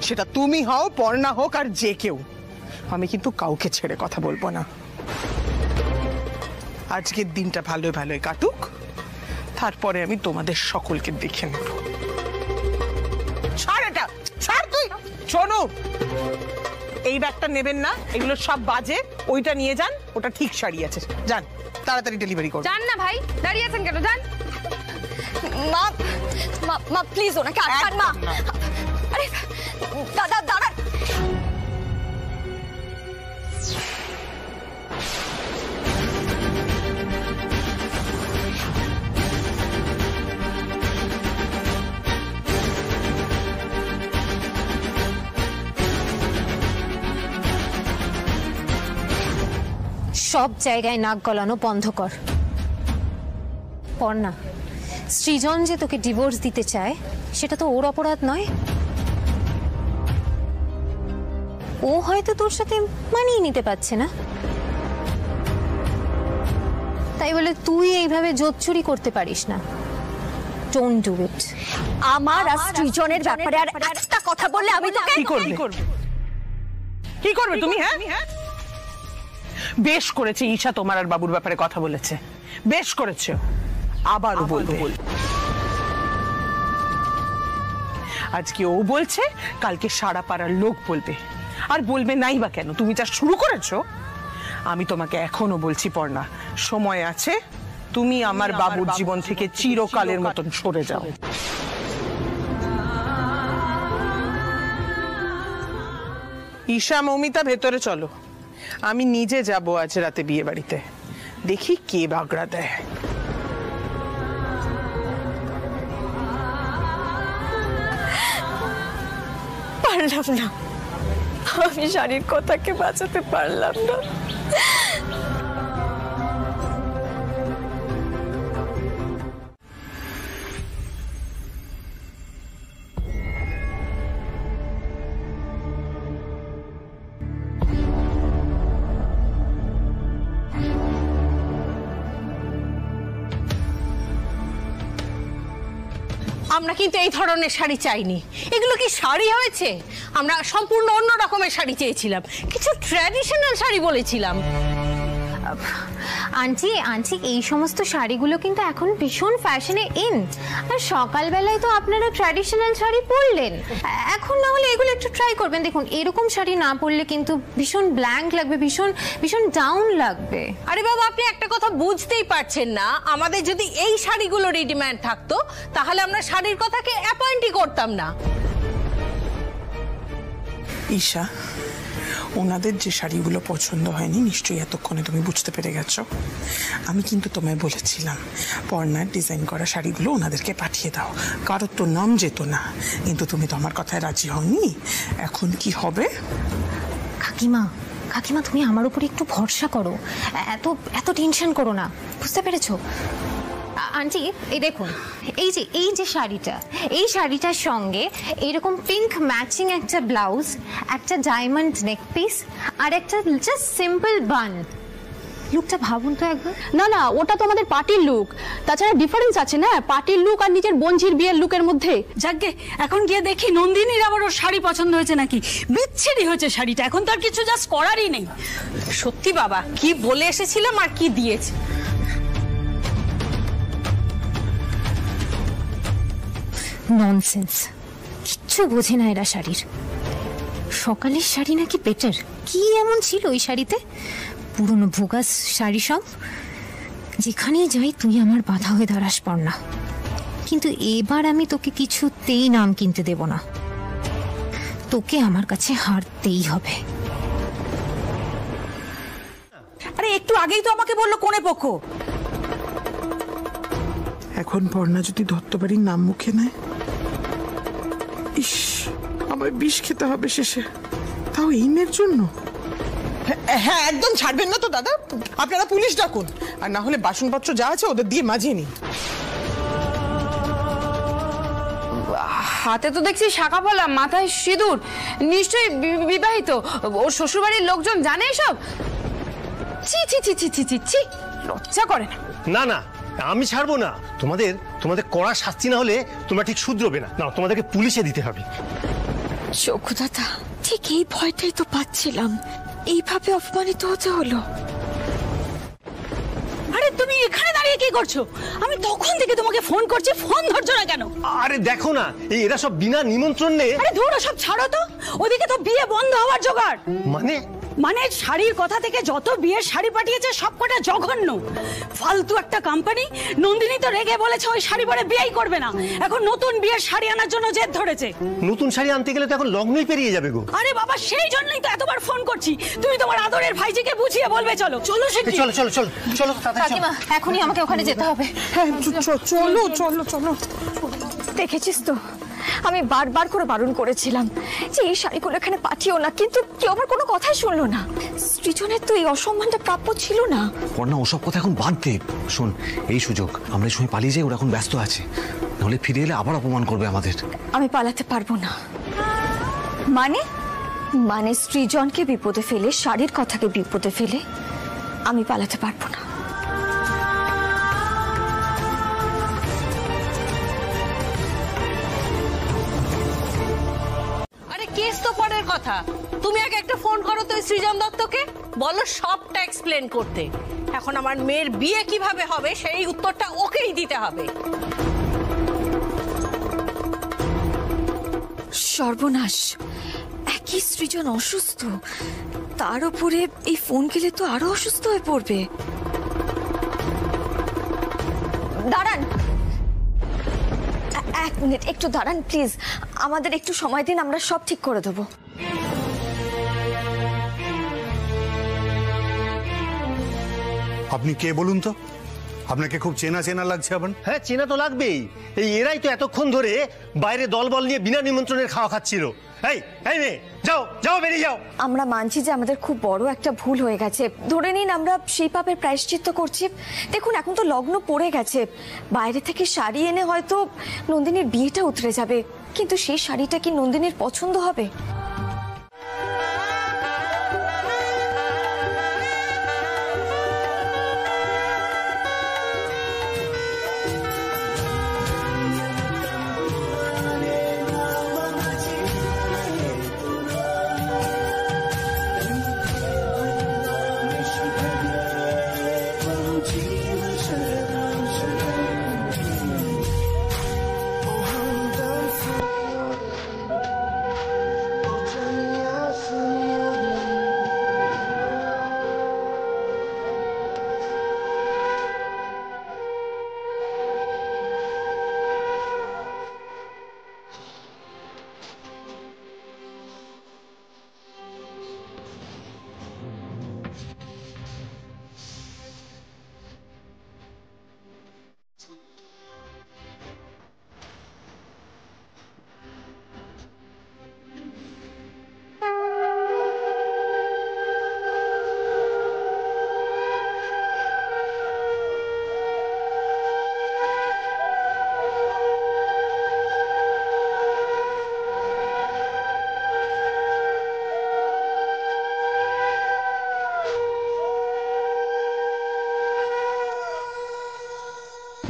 সেটা তুমি হও, পর্ণা হোক আর যে কেউ, আমি কিন্তু কাউকে ছেড়ে কথা বলবো না। আজকের দিনটা ভালোই ভালোই কাটুক, তারপরে আমি তোমাদের সকলকে দেখে নেব। ছাড় এটা, ছাড় তুই। শোনো, এই ব্যাগটা নেবেন না, এগুলো সব বাজে, ওইটা নিয়ে যান, ওটা ঠিক শাড়ি আছে। যান তাড়াতাড়ি ডেলিভারি করুন। যান না ভাই, দাঁড়িয়ে আছেন কেন? যান। মা মা প্লিজ ওনাকে আটকান মা। আরে দাদা দাঁড়ান। সব জায়গায় নাক গলানো বন্ধ কর পর্ণা। সৃজন যে তোকে ডিভোর্স দিতে চায় সেটা তো ওর অপরাধ নয়। ও হয়তো তোর সাথে মানিয়ে নিতে পারছে না, তাই বলে তুই এইভাবে জোচ্চুরি করতে পারিস না। Don't do it. আমার আর সৃজনের ব্যাপারে আর একটা কথা বললে আমি তোকে কি করবে? কি করবে তুমি? হ্যাঁ বেশ করেছে ঈশা তোমার আর বাবুর ব্যাপারে কথা বলেছে, বেশ করেছে, আবারও বলবো। আজকে ও বলছে, কালকে সারা পাড়ার লোক বলবে। আর বলবে নাই বা কেন, তুমি যা শুরু করেছো। আমি তোমাকে এখনো বলছি পর্ণা, সময় আছে, তুমি আমার বাবুর জীবন থেকে চিরকালের মতন সরে যাও। ঈশা, মৌমিতা, ভেতরে চলো। আমি নিজে যাব আজ রাতে বিয়ে বাড়িতে, দেখি কে বাগড়া দেয়। পারলাম না, আমি শাড়ির কথাকে বাঁচাতে পারলাম না। আমরা কিন্তু এই ধরনের শাড়ি চাইনি। এগুলো কি শাড়ি হয়েছে? আমরা সম্পূর্ণ অন্য রকমের শাড়ি চেয়েছিলাম, কিছু ট্র্যাডিশনাল শাড়ি বলেছিলাম। আন্টি আন্টি এই সমস্ত শাড়িগুলো কিন্তু এখন ভীষণ ফ্যাশনে ইন। আর সকালবেলায় তো আপনারা ট্র্যাডিশনাল শাড়ি পরলেন, এখন না হলে এগুলো একটু ট্রাই করবেন। দেখুন, এরকম শাড়ি না পরলে কিন্তু ভীষণ ব্ল্যাঙ্ক লাগবে, ভীষণ ভীষণ ডাউন লাগবে। আরে বাবা, আপনি একটা কথা বুঝতেই পারছেন না, আমাদের যদি এই শাড়িগুলোরই ডিমান্ড থাকতো তাহলে আমরা শাড়ির কথাকে অ্যাপয়েন্টই করতাম না। ঈশা, ওনাদের যে শাড়িগুলো পছন্দ হয়নি নিশ্চয়ই এতক্ষণে তুমি বুঝতে পেরে গেছো। আমি কিন্তু তোমায় বলেছিলাম পর্ণার ডিজাইন করা শাড়িগুলো ওনাদেরকে পাঠিয়ে দাও, কারোর তো নাম যেত না। কিন্তু তুমি তো আমার কথায় রাজি হওনি। এখন কি হবে? কাকিমা কাকিমা তুমি আমার উপরে একটু ভরসা করো, এত এত টেনশন করো না, বুঝতে পেরেছো? আন্টি এই দেখুন, এই যে শাড়িটা, এই শাড়িটার সঙ্গে এরকম পিঙ্ক ম্যাচিং একটা ব্লাউজ, একটা ডায়মন্ড নেক পিস আর একটা জাস্ট সিম্পল বান। লুকটা ভাবুন তো একবার। না না, ওটা তো আমাদের পার্টির লুক, তাছাড়া ডিফারেন্স আছে না পার্টির লুক আর নিজের বোনঝির বিয়ের লুকের মধ্যে। যাকে এখন গিয়ে দেখি নন্দিনীর আবার ওর শাড়ি পছন্দ হয়েছে নাকি। বিচ্ছিরি হয়েছে শাড়িটা, এখন তো আর কিছু জাস্ট করারই নেই। সত্যি বাবা, কি বলে এসেছিলাম আর কি দিয়েছে। ননসেন্স, কিচ্ছু বোঝে না এরা শাড়ির। সকালের শাড়ি নাকি বেটার, কি এমন ছিল ওই শাড়িতে? পুরনো ভোগাস শাড়ি সব। যেখানেই যাই তুই আমার বাধা হয়ে দাঁড়াস পর্ণা, কিন্তু এবার আমি তোকে কিছুতেই নাম কিনতে দেব না, তোকে আমার কাছে হারতেই হবে। আরে একটু আগেই তো আমাকে বললো কোনে পক্ষ। এখন পর্ণা যদি দত্তবাড়ির নাম মুখে নেয়, ইস, আমার বিষ খেতে হবে শেষে, তাও এই মেয়ের জন্য। হ্যাঁ, একদম ছাড়বেন না তো দাদা, আপনারা পুলিশ ডাকুন, আর না হলে বাসনপত্র যা আছে ওদের দিয়ে মাজিয়ে নিন। হাতে তো দেখছি শাখা পলা, মাথায় সিঁদুর, নিশ্চয়ই বিবাহিত। ওর শ্বশুরবাড়ির লোকজন জানে এসব? ছি ছি ছি ছি ছি ছি ছি, লজ্জা করে না। না না, আমি ছাড়বো না। তোমাদের কড়া শাস্তি না হলে তোমরা ঠিক শুধরবে না। না, তোমাদেরকে পুলিশে দিতে হবে। চক্ষুদাতা, ঠিক এই ভয়টাই তো পাচ্ছিলাম, এইভাবে অপমানিত হতে হলো। আরে তুমি এখানে দাঁড়িয়ে কি করছো? আমি তখন থেকে তোমাকে ফোন করছি, ফোন ধরছো না কেন? আরে দেখো না, এরা সব বিনা নিমন্ত্রণে। আরে ধরো, সব ছাড়ো তো, ওদিকে তো বিয়ে বন্ধ হওয়ার জোগাড়। মানে শাড়ির কথা থেকে যত বিয়ের শাড়ি পাঠিয়েছে সবকটা জঘন্য, ফালতু একটা কোম্পানি। নন্দিনী তো রেগে বলেছে ওই শাড়ি পরে বিয়েই করবে না, এখন নতুন বিয়ের শাড়ি আনার জন্য জেদ ধরেছে। নতুন শাড়ি আনতে গেলে তো এখন লগ্নই পেরিয়ে যাবে গো। আরে বাবা, সেই জন্যই তো এতবার ফোন করছি। তুমি তোমার আদরের ভাইজিকে বুঝিয়ে বলবে। চলো চলো চলো চলো চলো চলো কাকিমা, এখনই আমাকে ওখানে যেতে হবে। হ্যাঁ চলো চলো চলো। দেখেছিস তো, আমি বারবার করে বারণ করেছিলাম যে এই শাড়িগুলো এখানে পাঠিও না, কিন্তু কেউ আমার কোনো কথাই শুনলো না। সৃজনের তো এই অসম্মানটা প্রাপ্য ছিল না। পর্ণা, ওসব কথা এখন বাদ দে। শোন, এই সুযোগ, আমরা এই সময় পালিয়ে যাই, ওরা এখন ব্যস্ত আছে, নাহলে ফিরে এলে আবার অপমান করবে আমাদের। আমি পালাতে পারবো না। মানে সৃজনকে বিপদে ফেলে, শাড়ির কথাকে বিপদে ফেলে আমি পালাতে পারবো না। কেস তো পরের কথা, তুমি আগে একটা ফোন করো তো সৃজন দত্তকে, বলো সবটা এক্সপ্লেন করতে। এখন আমার মেয়ের বিয়ে কিভাবে হবে সেই উত্তরটা ওকেই দিতে হবে। সর্বনাশ, একই সৃজন অসুস্থ, তার উপরে এই ফোন গেলে তো আরো অসুস্থ হয়ে পড়বে। দাঁড়ান, এক মিনিট, একটু দাঁড়ান প্লিজ, আমাদের একটু সময় দিন, আমরা সব ঠিক করে দেবো। আপনি কে বলুন তো? আপনাকে খুব চেনা চেনা লাগছে। আবার হ্যাঁ, চেনা তো লাগবেই। এই এরাই তো এতক্ষণ ধরে বাইরে দলবল নিয়ে বিনা নিমন্ত্রণের খাওয়া খাচ্ছিল। এই এই মেয়ে, যাও যাও, বেরিয়ে যাও। আমরা মানছি যে আমাদের খুব বড় একটা ভুল হয়ে গেছে, ধরে নিন আমরা সেই পাপের প্রায়শ্চিত্ত করছি। দেখুন, এখন তো লগ্ন পড়ে গেছে, বাইরে থেকে শাড়ি এনে হয়তো নন্দিনীর বিয়েটা উতরে যাবে, কিন্তু সেই শাড়িটা কি নন্দিনীর পছন্দ হবে?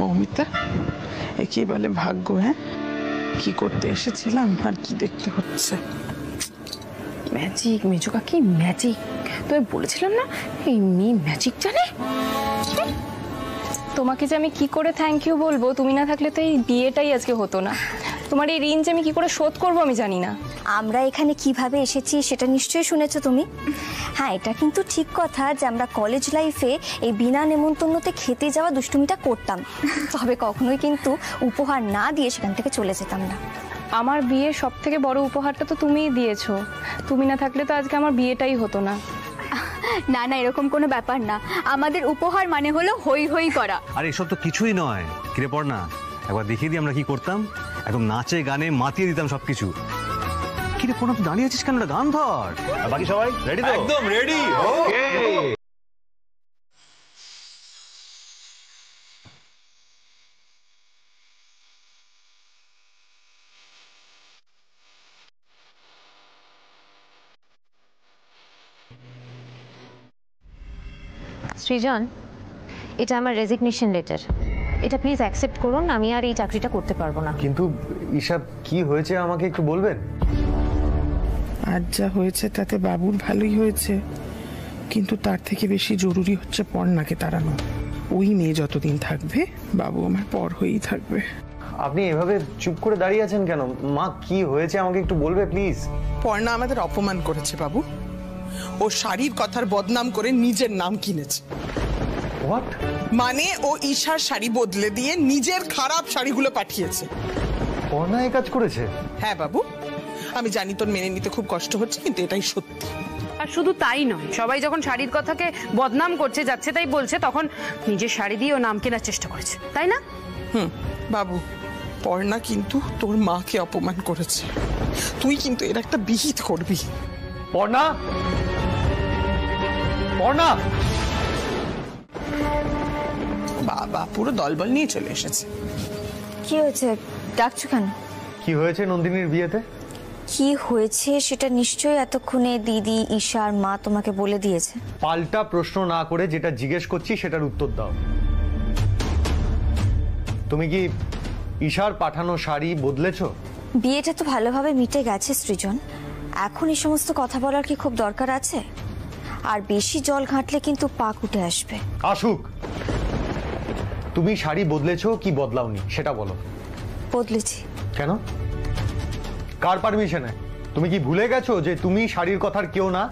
অমিতা, কি বলে ভাগ্য, হ্যাঁ? কি করতে এসেছিলাম আর কি দেখতে হচ্ছে। ম্যাজিক, মেজুকা কি ম্যাজিক! তুমি বলেছিলাম না এই মেয়ে ম্যাজিক জানে। তোমাকে যে আমি কি করে থ্যাংক ইউ বলবো, তুমি না থাকলে তো এই বিয়েটাই আজকে হতো না। তোমার এই ঋণ যে আমি কি করে শোধ করবো আমি জানি না। আমরা এখানে কিভাবে এসেছি সেটা নিশ্চয়ই শুনেছো তুমি। হ্যাঁ, এটা কিন্তু ঠিক কথা যে আমরা কলেজ লাইফে এই বিনা নেমন্তন্নতে খেতে যাওয়া দুষ্টুমিটা করতাম, তবে কখনোই কিন্তু উপহার না দিয়ে সেখান থেকে চলে যেতাম না। আমার বিয়ের সব থেকে বড় উপহারটা তো তুমিই দিয়েছো, তুমি না থাকলে তো আজকে আমার বিয়েটাই হতো না। না না, এরকম কোনো ব্যাপার না, আমাদের উপহার মানে হলো হই হই করা। আর এসব তো কিছুই নয়। কিরে পড়না, একবার দেখিয়ে দিই আমরা কি করতাম। একদম নাচে গানে মাতিয়ে দিতাম সবকিছু। কিরে পড়না, তুই দাঁড়িয়ে আছিস কেন? গান ধর। বাকি সবাই রেডি তো? একদম রেডি। ওকে। সৃজন, এটা আমার রেজিগনেশন লেটার, এটা প্লিজ অ্যাকসেপ্ট করুন। আমি আর এই চাকরিটা করতে পারবো না। কিন্তু ঈশা, কি হয়েছে আমাকে একটু বলবেন? আজ যা হয়েছে তাতে বাবুর ভালোই হয়েছে, কিন্তু তার থেকে বেশি জরুরি হচ্ছে পর্ণাকে তাড়ানো। ওই মেয়ে যতদিন থাকবে বাবু আমার পর হয়েই থাকবে। আপনি এভাবে চুপ করে দাঁড়িয়ে আছেন কেন? মা, কি হয়েছে আমাকে একটু বলবে প্লিজ? পর্ণা আমাদের অপমান করেছে বাবু, ও শাড়ির কথার বদনাম করে নিজের নাম কিনেছে। মানে ও ঈশার শাড়ি বদলে দিয়ে নিজের খারাপ শাড়িগুলো পাঠিয়েছে। পর্ণা এই কাজ করেছে? হ্যাঁ বাবু, আমি জানি তোর মেনে নিতে খুব কষ্ট হচ্ছে, কিন্তু এটাই সত্যি। আর শুধু তাই নয়, সবাই যখন শাড়ির কথাকে বদনাম করছে, যাচ্ছে তাই বলছে, তখন নিজের শাড়ি দিয়ে ও নাম কেনার চেষ্টা করেছে, তাই না? বাবু, পর্ণা কিন্তু তোর মাকে অপমান করেছে, তুই কিন্তু এর একটা বিহিত করবি। পর্ণা, পর্ণা! বাবা পুরো দলবল নিয়ে চলে এসেছে। কি হয়েছে, ডাকছো কেন? কি হয়েছে নন্দিনীর বিয়েতে? কি হয়েছে সেটা নিশ্চয়ই এতক্ষণে দিদি, ঈশা আর মা তোমাকে বলে দিয়েছে। পাল্টা প্রশ্ন না করে যেটা জিজ্ঞেস করছি সেটার উত্তর দাও। তুমি কি ঈশার পাঠানো শাড়ি বদলেছো? বিয়েটা তো ভালোভাবে মিটে গেছে সৃজন, এখন এই সমস্ত কথা বলার কি খুব দরকার আছে? আর বেশি জল ঘাঁটলে কিন্তু পাক উঠে আসবে। আসুক। তুমি শাড়ি বদলেছো কি বদলাওনি সেটা বলো। বদলেছি। কেন? কার পারমিশনে? তুমি কি ভুলে গেছো যে তুমি শাড়ির কথার কেউ না?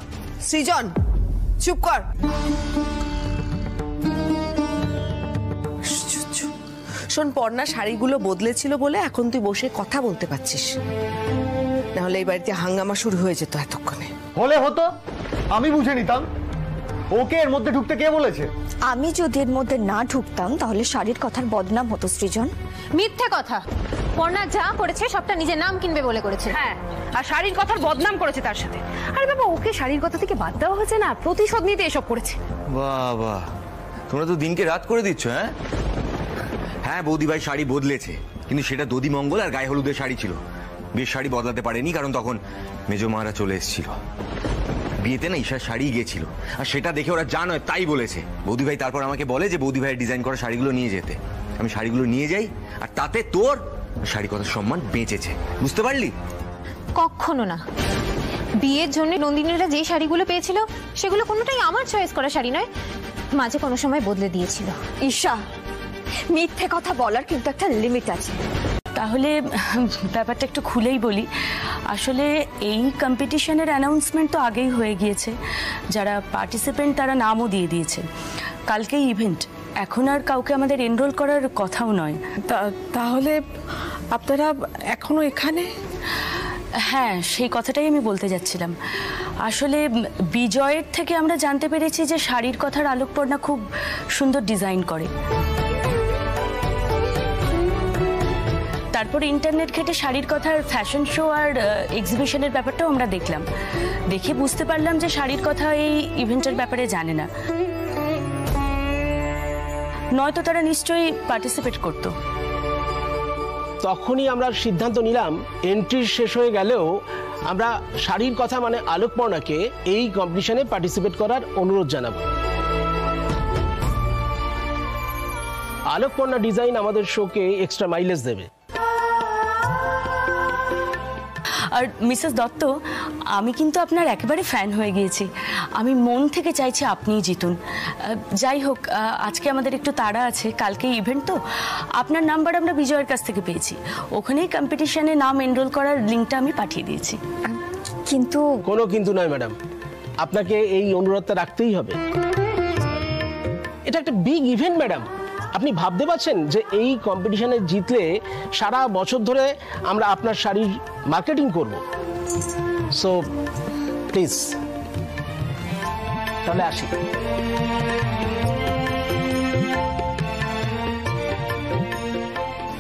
সৃজন চুপ কর। শোন, পর্ণা শাড়িগুলো বদলেছিল বলে এখন তুই বসে কথা বলতে পারছিস, নাহলে এই বাড়িতে হাঙ্গামা শুরু হয়ে যেত এতক্ষণে। হলে হতো, আমি বুঝে নিতাম। ওকে এর মধ্যে ঢুকতে কে বলেছে? আমি যদি এর মধ্যে না ঢুকতাম তাহলে শাড়ির কথার বদনাম হতো সৃজন। মিথ্যে কথা। পর্ণা যা করেছে সবটা নিজের নাম কিনবে বলে করেছে। হ্যাঁ, আর শাড়ির কথার বদনাম করেছে তার সাথে। আরে বাবা, ওকে শাড়ির কথা থেকে বাদ দেওয়া হয়েছে না, প্রতিশোধ নিতে এসব করেছে। বাবা, তোমরা তো দিনকে রাত করে দিচ্ছ। হ্যাঁ হ্যাঁ, বৌদি ভাই শাড়ি বদলেছে, কিন্তু সেটা দধি মঙ্গল আর গায়ে হলুদের শাড়ি ছিল। বিয়ের শাড়ি বদলাতে পারেনি, কারণ তখন মেজো মারা চলে এসেছিল। বিয়েতে না ঈশার শাড়ি গিয়েছিল, আর সেটা দেখে ওরা যা নয় তাই বলেছে। বৌদি ভাই তারপর আমাকে বলে যে বৌদি ভাইয়ের ডিজাইন করা শাড়িগুলো নিয়ে যেতে। আমি শাড়িগুলো নিয়ে যাই, আর তাতে তোর শাড়ি কথার সম্মান বেঁচেছে। বুঝতে পারলি? কখনো না। বিয়ের জন্য নন্দিনীরা যে শাড়িগুলো পেয়েছিল সেগুলো কোনোটাই আমার চয়েস করা শাড়ি নয়, মাঝে কোনো সময় বদলে দিয়েছিল। ঈশা, মিথ্যে কথা বলার কিন্তু একটা লিমিট আছে। তাহলে ব্যাপারটা একটু খুলেই বলি। আসলে এই কম্পিটিশনের অ্যানাউন্সমেন্ট তো আগেই হয়ে গিয়েছে, যারা পার্টিসিপেন্ট তারা নামও দিয়ে দিয়েছে। কালকেই ইভেন্ট, এখন আর কাউকে আমাদের এনরোল করার কথাও নয়। তাহলে আপনারা এখনো এখানে? হ্যাঁ, সেই কথাটাই আমি বলতে যাচ্ছিলাম। আসলে বিজয়ের থেকে আমরা জানতে পেরেছি যে শাড়ির কথার আলোকপর্ণা খুব সুন্দর ডিজাইন করে। তারপর ইন্টারনেট ঘেটে শাড়ির কথার ফ্যাশন শো আর এক্সিবিশনের ব্যাপারটাও আমরা দেখলাম। দেখে বুঝতে পারলাম যে শাড়ির কথা এই ইভেন্টের ব্যাপারে জানে না, নয়তো তারা নিশ্চয়ই পার্টিসিপেট করতো। তখনই আমরা সিদ্ধান্ত নিলাম, এন্ট্রি শেষ হয়ে গেলেও আমরা শাড়ির কথা মানে আলোকপর্ণাকে এই কম্পিটিশনে পার্টিসিপেট করার অনুরোধ জানাবো। আলোকপর্ণা ডিজাইন আমাদের শোকে এক্সট্রা মাইলেজ দেবে। আর মিসেস দত্ত, আমি কিন্তু আপনার একেবারে ফ্যান হয়ে গিয়েছি। আমি মন থেকে চাইছি আপনিই জিতুন। যাই হোক, আজকে আমাদের একটু তাড়া আছে, কালকে ইভেন্ট তো। আপনার নাম্বার আমরা বিজয়ের কাছ থেকে পেয়েছি, ওখানেই কম্পিটিশনে নাম এনরোল করার লিঙ্কটা আমি পাঠিয়ে দিয়েছি। কিন্তু কোনো কিন্তু নয় ম্যাডাম, আপনাকে এই অনুরোধটা রাখতেই হবে। এটা একটা বিগ ইভেন্ট ম্যাডাম। আপনি ভাবতে পারছেন যে এই কম্পিটিশনে জিতলে সারা বছর ধরে আমরা আপনার শাড়ির মার্কেটিং করব। সো প্লিজ, তাহলে আসি।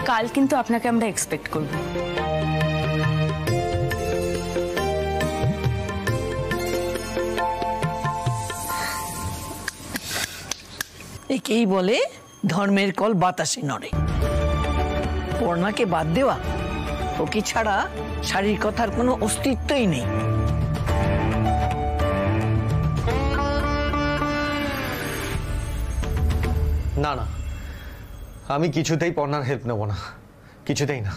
কাল কিন্তু আপনাকে আমরা এক্সপেক্ট করব। একেই বলে ধর্মের কল বাতাসে নড়ে। পর্ণাকে বাদ দেওয়া, ওকে ছাড়া শাড়ির কথার কোনো অস্তিত্বই নেই। না না, আমি কিছুতেই পর্ণার হেল্প নেব না, কিছুতেই না।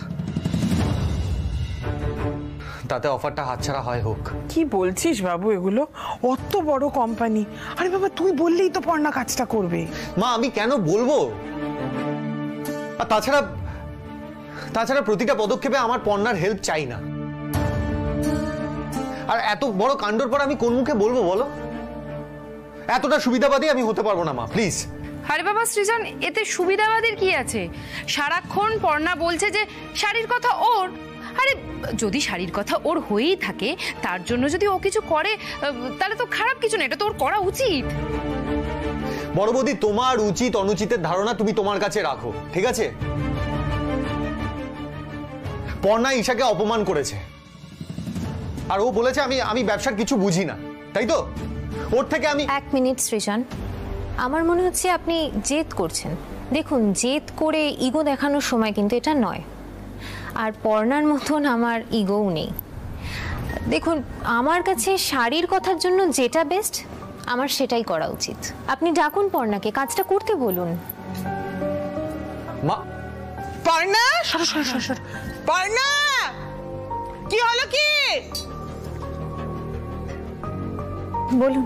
তাতে অফারটা হাতছাড়া হয় হোক। কি বলছিস বাবু এগুলো? অত বড় কোম্পানি। আরে বাবা, তুই বললেই তো পর্ণা কাজটা করবে। মা, আমি কেন বলবো? আর তাছাড়া প্রতিটা পদক্ষেপে আমার পর্ণার হেল্প চাই না। আর এত বড় কাণ্ডর পর আমি কোন মুখে বলবো বলো? এতটা সুবিধাবাদী আমি হতে পারবো না মা, প্লিজ। আরে বাবা সৃজন, এতে সুবিধাবাদীর কি আছে? সারাক্ষণ পর্ণা বলছে যে শাড়ির কথা ওর। আরে যদি শাড়ির কথা ওর হয়েই থাকে, তার জন্য যদি ও কিছু করে তাহলে তো খারাপ কিছু না, এটা তো ওর করা উচিত। বড় বৌদি, তোমার উচিত অনুচিতের ধারণা তুমি তোমার কাছে রাখো, ঠিক আছে? পর্ণা ঈশাকে অপমান করেছে, আর ও বলেছে আমি ব্যবসার কিছু বুঝি না, তাই তো? ওর থেকে আমি। এক মিনিট সৃজন, আমার মনে হচ্ছে আপনি জেদ করছেন। দেখুন, জেদ করে ইগো দেখানোর সময় কিন্তু এটা নয়। আর পর্ণার মতন আমার ইগোও নেই। দেখুন, আমার কাছে শাড়ির কথার জন্য যেটা বেস্ট আমার সেটাই করা উচিত। আপনি ডাকুন পর্ণাকে, কাজটা করতে বলুন। মা, পর্ণা, সর সর সর সর। পর্ণা, কি হলো কি? বলুন।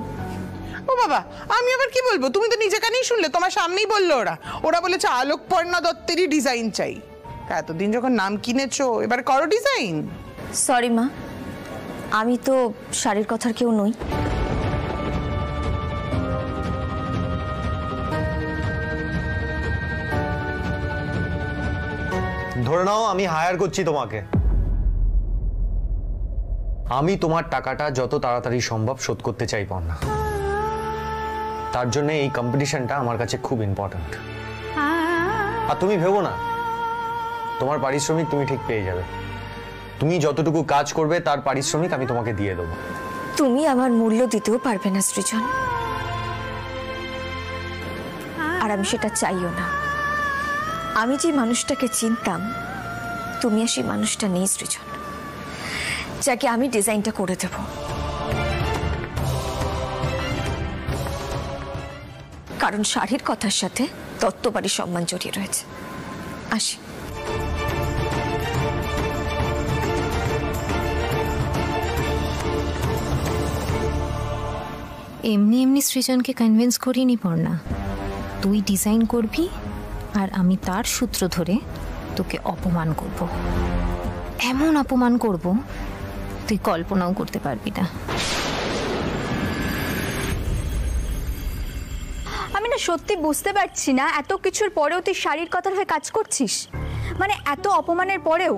ও বাবা, আমি আবার কি বলবো? তুমি তো নিজে কানেই শুনলে, তোমার সামনেই বললো ওরা বলেছে আলোকপর্ণা দত্তেরই ডিজাইন চাই। এতদিন যখন নাম কিনেছো, এবার করো ডিজাইন। সরি মা, আমি তো শাড়ির কথার কেউ নই। ধরে নাও আমি হায়ার করছি তোমাকে, আমি তোমার টাকাটা যত তাড়াতাড়ি সম্ভব শোধ করতে চাই না। তার জন্য এই কম্পিটিশনটা আমার কাছে খুব ইম্পর্ট্যান্ট। আর তুমি ভেবো না, তোমার পারিশ্রমিক তুমি ঠিক পেয়ে যাবে। তুমি যতটুকু কাজ করবে তার পারিশ্রমিক আমি তোমাকে দিয়ে দেবো। তুমি আমার মূল্য দিতেও পারবে না সৃজন, আর আমি সেটা চাইও না। আমি যে মানুষটাকে চিনতাম, তুমি আর সেই মানুষটা নেই সৃজন, যাকে আমি ডিজাইনটা করে দেব। কারণ শাড়ির কথার সাথে দত্তবাড়ির সম্মান জড়িয়ে রয়েছে। আসি। এমনি এমনি সৃজনকে কনভিন্স করিনি পড়না। তুই ডিজাইন করবি আর আমি তার সূত্র ধরে তোকে অপমান করব। এমন অপমান করব তুই কল্পনাও করতে পারবি না। আমি না সত্যি বুঝতে পারছি না, এত কিছুর পরেও তুই শাড়ির কথার হয়ে কাজ করছিস। মানে এত অপমানের পরেও।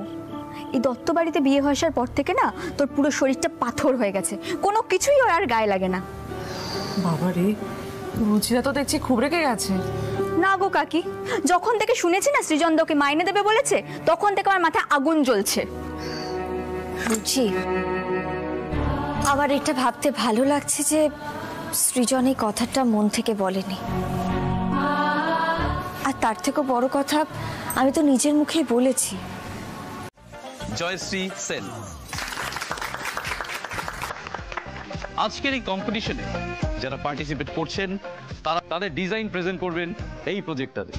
এই দত্ত বাড়িতে বিয়ে হওয়ার পর থেকে না তোর পুরো শরীরটা পাথর হয়ে গেছে, কোনো কিছুই ওর আর গায়ে লাগে না। বাবা রে, রুচিরা তো দেখছি খুব রেগে গেছে। না গো কাকি, যখন থেকে শুনেছি না সৃজনকে মাইনে দেবে বলেছে, তখন থেকে আমার মাথায় আগুন জ্বলছে। রুচি, আমার এটা ভাবতে ভালো লাগছে যে সৃজন এই কথাটা মন থেকে বলেনি। আর তার থেকে বড় কথা, আমি তো নিজের মুখেই বলেছি। জয়শ্রী সেন আজকের এই কম্পিটিশনে যারা পার্টিসিপেট করছেন তারা তাদের ডিজাইন প্রেজেন্ট করবেন এই প্রজেক্টটাতে।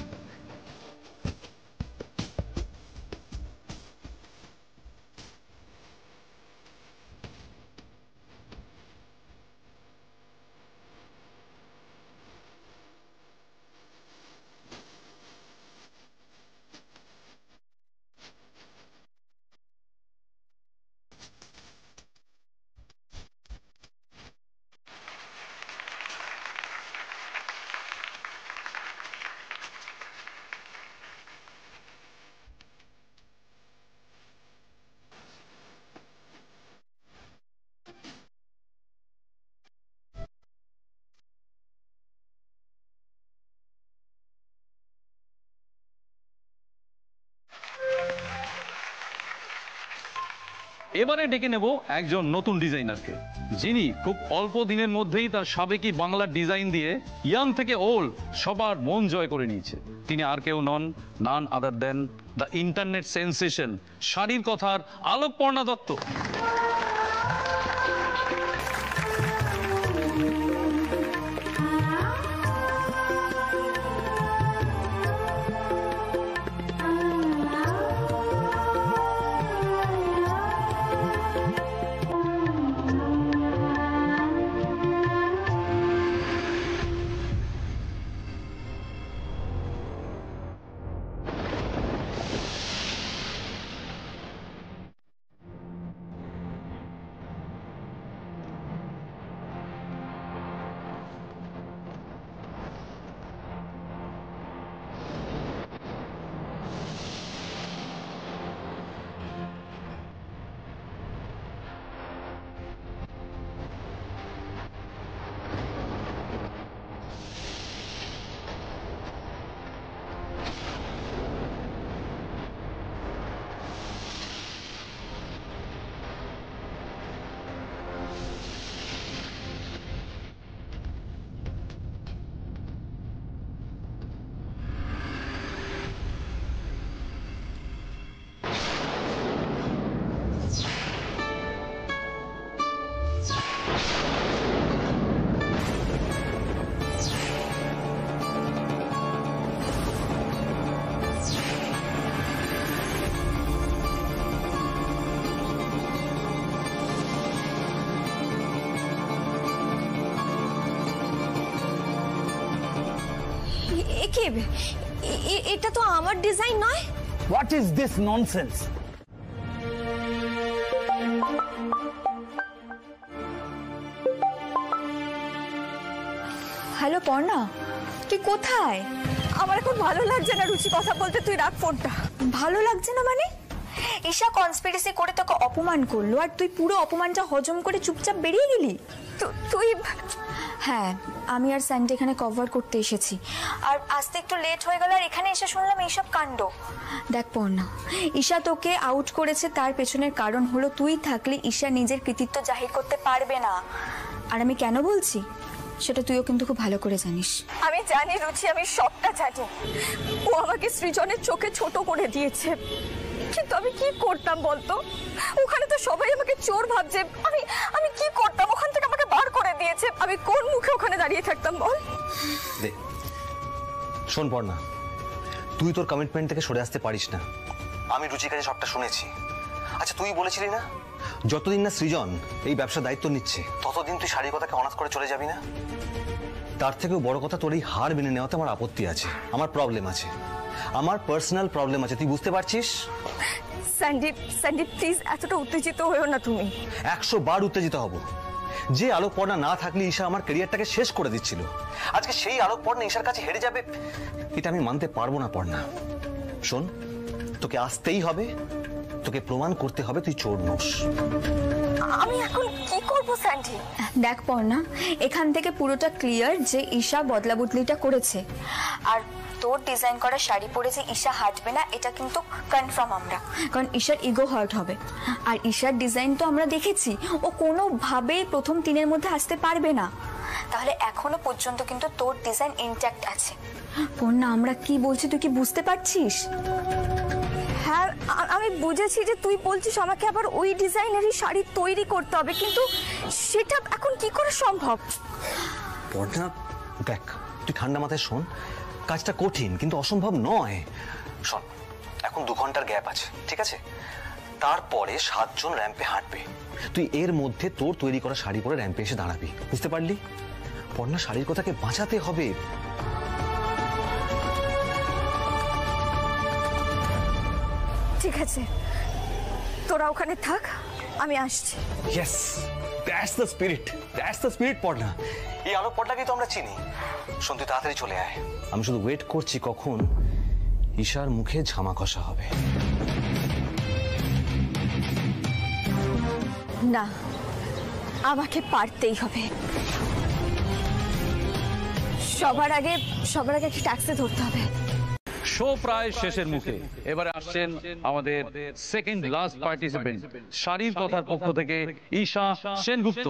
এবারে ডেকে নেব একজন নতুন ডিজাইনারকে, যিনি খুব অল্প দিনের মধ্যেই তার সাবেকি বাংলার ডিজাইন দিয়ে ইয়াং থেকে ওল্ড সবার মন জয় করে নিয়েছে। তিনি আর কেউ নন, নান আদার দেন দ্য ইন্টারনেট সেন্সেশন, শাড়ির কথার আলোকপর্ণা দত্ত। এটা তো আমার ডিজাইন নয়। What is this nonsense? Hello Parna, তুই কোথায়? আমার এখন ভালো লাগছে না রুচি কথা বলতে, তুই রাখ ফোনটা। ভালো লাগছে না মানে? ঈশা কনস্পিরেসি করে তোকে অপমান করলো আর তুই পুরো অপমানটা হজম করে চুপচাপ বেরিয়ে গেলি। তুই হ্যাঁ, আমি আর স্যান্ডি এখানে কভার করতে এসেছি, আর আসতে একটু লেট হয়ে গেল, আর এখানে এসে শুনলাম এইসব কাণ্ড। দেখ পর্ণা, ঈশা তোকে আউট করেছে, তার পেছনের কারণ হলো তুই থাকলে ঈশা নিজের কৃতিত্ব জাহির করতে পারবে না। আর আমি কেন বলছি সেটা তুইও কিন্তু খুব ভালো করে জানিস। আমি জানি রুচি, আমি সবটা জানি। ও আমাকে সৃজনের চোখে ছোট করে দিয়েছে, কিন্তু আমি কি করতাম বলতো? ওখানে তো সবাই আমাকে চোর ভাবছে। আমি কি করতাম? ওখান থেকে আমাকে বার করে দিয়েছে, আমি কোন মুখে ওখানে দাঁড়িয়ে থাকতাম বল? দে শোন পড়না, তুই তোর কমিটমেন্ট থেকে সরে আসতে পারিস না। আমি রুচির কাছে সবটা শুনেছি। আচ্ছা তুই বলেছিলি না যতদিন না সৃজন এই ব্যবসার দায়িত্ব নিচ্ছে ততদিন তুই শাড়ির কথাকে অনার্স করে চলে যাবি না? তার থেকেও বড় কথা, তোর এই হার মেনে নেওয়াতে আমার আপত্তি আছে, আমার প্রবলেম আছে, আমার পার্সোনাল প্রবলেম আছে, তুই বুঝতে পারছিস? স্যান্ডি প্লিজ এতটা উত্তেজিত হয়েও না তুমি। 100 বার উত্তেজিত হব। যে আলোকপর্ণা না থাকলে ঈশা আমার ক্যারিয়ারটাকে শেষ করে দিচ্ছিল, আজকে সেই আলোকপর্ণা ঈশার কাছে হেরে যাবে, এটা আমি মানতে পারবো না পর্ণা। শোন, তোকে আসতেই হবে, তোকে প্রমাণ করতে হবে তুই চোর নোস। আমি এখন কি করব স্যান্ডি? দেখ পর্ণা, এখান থেকে পুরোটা ক্লিয়ার যে ঈশা বদলা বদলিটা করেছে, আর তোর ডিজাইন করা শাড়ি পরে যে ঈশা হাঁটবে না এটা কিন্তু কনফার্ম আমরা, কারণ ঈশার ইগো হার্ট হবে। আর ঈশার ডিজাইন তো আমরা দেখেছি, ও কোনোভাবেই প্রথম 3 মধ্যে আসতে পারবে না। তাহলে এখনো পর্যন্ত কিন্তু তোর ডিজাইন ইনট্যাক্ট আছে। পর্ণা, আমরা কি বলছি তুই কি বুঝতে পারছিস? হ্যাঁ, আমি বুঝেছি যে তুই বলছিস আমাকে আবার ওই ডিজাইনেরই শাড়ি তৈরি করতে হবে, কিন্তু সেটা এখন কি করে সম্ভব? পর্ণা দেখ, তুই ঠান্ডা মাথায় শোন, কাজটা কঠিন কিন্তু অসম্ভব নয়। শোন, এখন 2 ঘন্টার গ্যাপ আছে, ঠিক আছে? তারপরে 7 জন র্যাম্পে হাঁটবে, তুই এর মধ্যে তোর তৈরি করা শাড়ি পরে র্যাম্পে এসে দাঁড়াবি, বুঝতে পারলি? পর্ণা, শাড়ির কথাকে বাঁচাতে হবে। ঠিক আছে, তোরা ওখানে থাক, আমি আসছি। Yes, that's the spirit, that's the spirit Parna. এই আলো পর্ণাকেই তো আমরা চিনি। শোন, তুই তাড়াতাড়ি চলে আয়, আমি শুধু ওয়েট করছি কখন ঈশার মুখে ঝামা কষা হবে। না, আমাকে পারতেই হবে। সবার আগে একটা ট্যাক্সি ধরতে হবে। শো প্রায় শেষের মুখে, এবারে আসছেন আমাদের সেকেন্ড লাস্ট পার্টিসিপেন্ট, শাড়ির কথার পক্ষ থেকে ঈশা সেনগুপ্ত।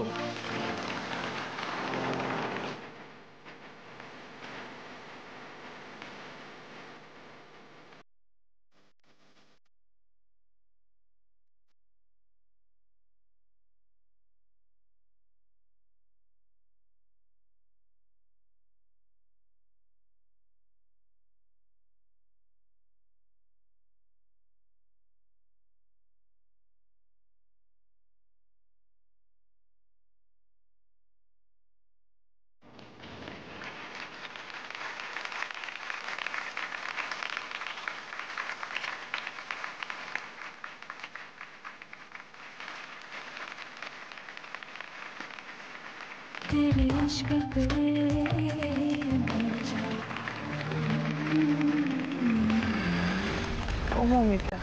ও মমিতা,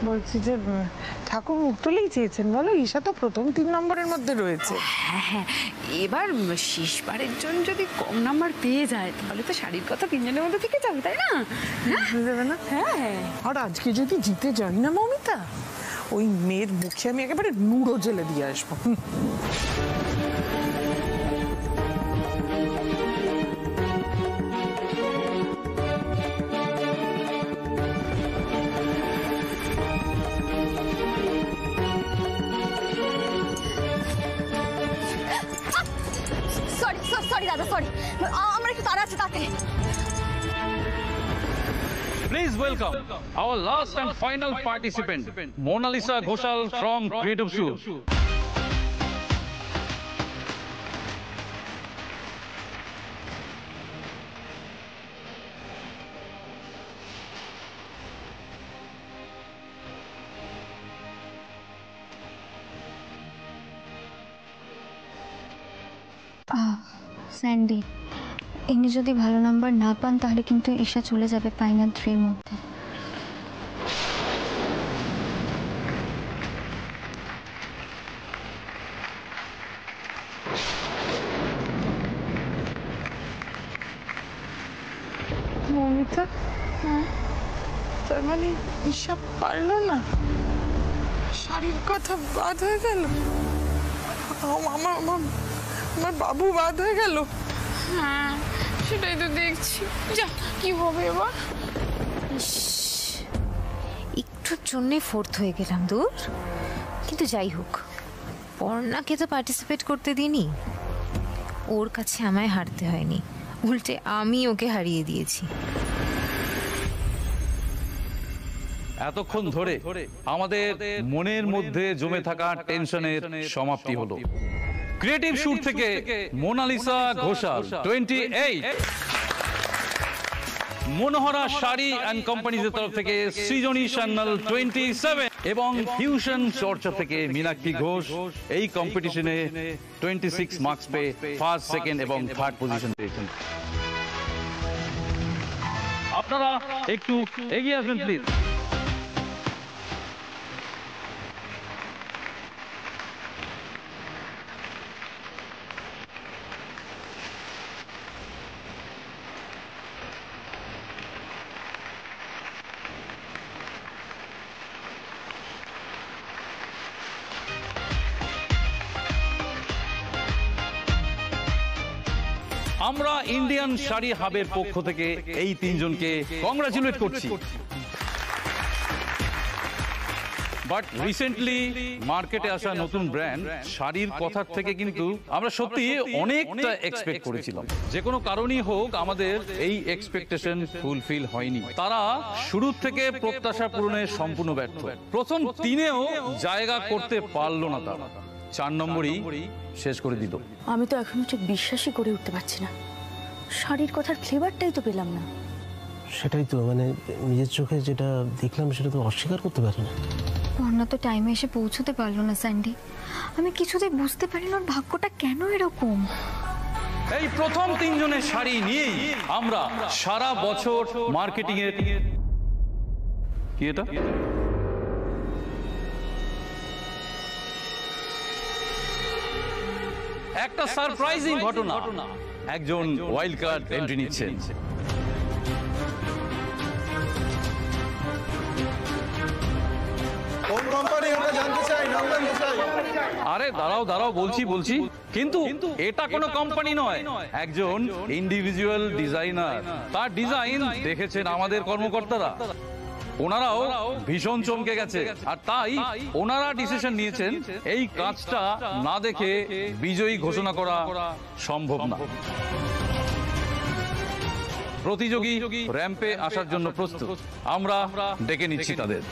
বলছি যে ঠাকুর মুখ তুলেই চেয়েছেন, বলো ঈশা তো প্রথম 3 নম্বরের মধ্যে রয়েছে। হ্যাঁ হ্যাঁ, এবার শেষবারের জন্য যদি কম নাম্বার পেয়ে যায় তাহলে তো শাড়ির কথা 3 জনের মধ্যে থেকে যাবে, তাই না? যাবে না? হ্যাঁ। আর আজকে যদি জিতে যাই না মমিতা, ওই মেয়ের মুখে আমি একেবারে নুড়ো জেলে দিয়ে আসবো। সরি দাদা, সরি, আমার একটু তাড়া আছে, তাতে। Please welcome our last and final participant, Monalisa Ghoshal from Creative Shoe. Sandy, ইনি যদি ভালো নাম্বার না পান তাহলে কিন্তু ঈশা চলে যাবে ফাইনাল 3 মধ্যে। মমিতা, তার মানে ঈশা পারলো না, শাড়ির কথা বাদ হয়ে গেল, আমার বাবু বাদ হয়ে গেল। হ্যাঁ সেটাই তো দেখছি, যা কি হবে এবার। একটুর জন্যে ফোর্থ হয়ে গেলাম, দূর। কিন্তু যাই হোক, পর্ণাকে তো পার্টিসিপেট করতে দিইনি, ওর কাছে আমায় হারতে হয়নি, উল্টে আমি ওকে হারিয়ে দিয়েছি। এতক্ষণ ধরে আমাদের মনের মধ্যে জমে থাকা টেনশনের সমাপ্তি হলো। ক্রিয়েটিভ শুট থেকে মোনালিসা ঘোষাল 28, মনোহরা শাড়ি অ্যান্ড কোম্পানিজের তরফ থেকে সৃজনী সান্যাল 27 এবং ফিউশন চর্চা থেকে মীনাক্ষী ঘোষ এই কম্পিটিশনে 26 মার্কস পেয়ে ফার্স্ট, সেকেন্ড এবং থার্ড পজিশন পেয়েছেন। আপনারা একটু এগিয়ে আসবেন প্লিজ। আমরা ইন্ডিয়ান শাড়ি হাবের পক্ষ থেকে এই তিনজনকে কংগ্রাচুলেট করছি। বাট রিসেন্টলি মার্কেটে আসা নতুন ব্র্যান্ড শাড়ির কথার থেকে কিন্তু আমরা সত্যি অনেকটা এক্সপেক্ট করেছিলাম। যে কোনো কারণই হোক আমাদের এই এক্সপেকটেশন ফুলফিল হয়নি। তারা শুরু থেকে প্রত্যাশা পূরণে সম্পূর্ণ ব্যর্থ। প্রথম 3-এও জায়গা করতে পারলো না, তারা 4 নম্বরই শেষ করে দিল। আমি তো এখনো ঠিক বিশ্বাসই করে উঠতে পারছি না, শাড়ির কথার ফ্লেভারটাই তো পেলাম না। সেটাই তো, মানে নিজের চোখে যেটা দেখলাম সেটা তো অস্বীকার করতে পারি না। পর্ণা তো টাইমে এসে পৌঁছতে পারলো না স্যান্ডি, আমি কিছুতেই বুঝতে পারি না ওর ভাগ্যটা কেন এরকম। এই প্রথম 3 জনের শাড়ি নিয়েই আমরা সারা বছর মার্কেটিং এর কি এটা একটা সারপ্রাইজিং ঘটনা, একজন ওয়াইল্ড কার্ড এন্ট্রি নিচ্ছেন। কোন কোম্পানি আমরা জানতে চাই, নাম জানতে চাই। আরে দাঁড়াও বলছি, কিন্তু এটা কোনো কোম্পানি নয়, একজন ইন্ডিভিজুয়াল ডিজাইনার। তার ডিজাইন দেখেছেন আমাদের কর্মকর্তারা, ওনারাও ভীষণ চমকে গেছে, আর তাই ওনারা ডিসিশন নিয়েছেন এই কাজটা না দেখে বিজয়ী ঘোষণা করা সম্ভব না। প্রতিযোগী র্যাম্পে আসার জন্য প্রস্তুত, আমরা ডেকে নিচ্ছি তাদের।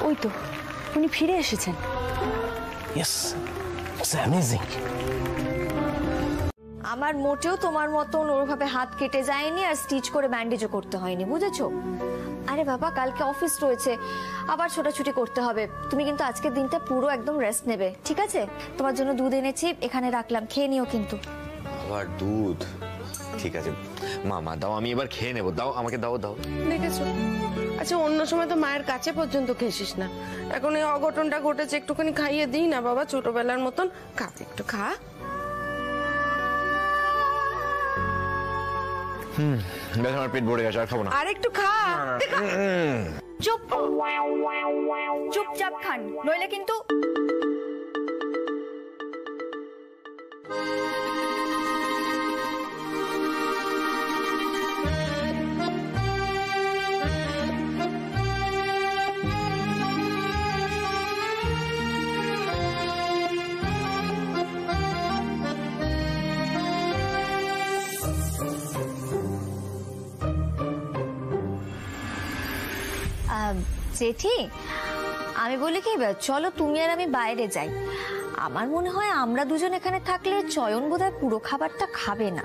ওই তো উনি ফিরে এসেছেন। Yes, it's amazing. আমার মোটেও তোমার মতন ওরভাবে হাত কেটে যায়নি আর স্টিচ করে ব্যান্ডেজও করতে হয়নি, বুঝেছো? আরে বাবা, কালকে অফিস রয়েছে, আবার ছোটাছুটি করতে হবে। তুমি কিন্তু আজকের দিনটা পুরো একদম রেস্ট নেবে, ঠিক আছে? তোমার জন্য দুধ এনেছি, এখানে রাখলাম, খেয়ে নিও কিন্তু। আবার দুধ? ঠিক আছে মা দাও, আমি এবার খেয়ে নেবো। দাও আমাকে, দাও। দেখেছো, আচ্ছা অন্য সময় তো মায়ের কাছে পর্যন্ত খেয়েছিস না, এখন এই অঘটনটা ঘটেছে, একটুখানি খাইয়ে দিই না বাবা, ছোটবেলার মতন। খা, একটু খা। বেশ, আমার পেট ভরে গেছে, আর খাবো না। আর একটু খা। চুপচাপ খান, নইলে কিন্তু। জেঠি, আমি বলি কি চলো তুমি আর আমি বাইরে যাই। আমার মনে হয় আমরা দুজন এখানে থাকলে চয়ন বোধহয় পুরো খাবারটা খাবে না।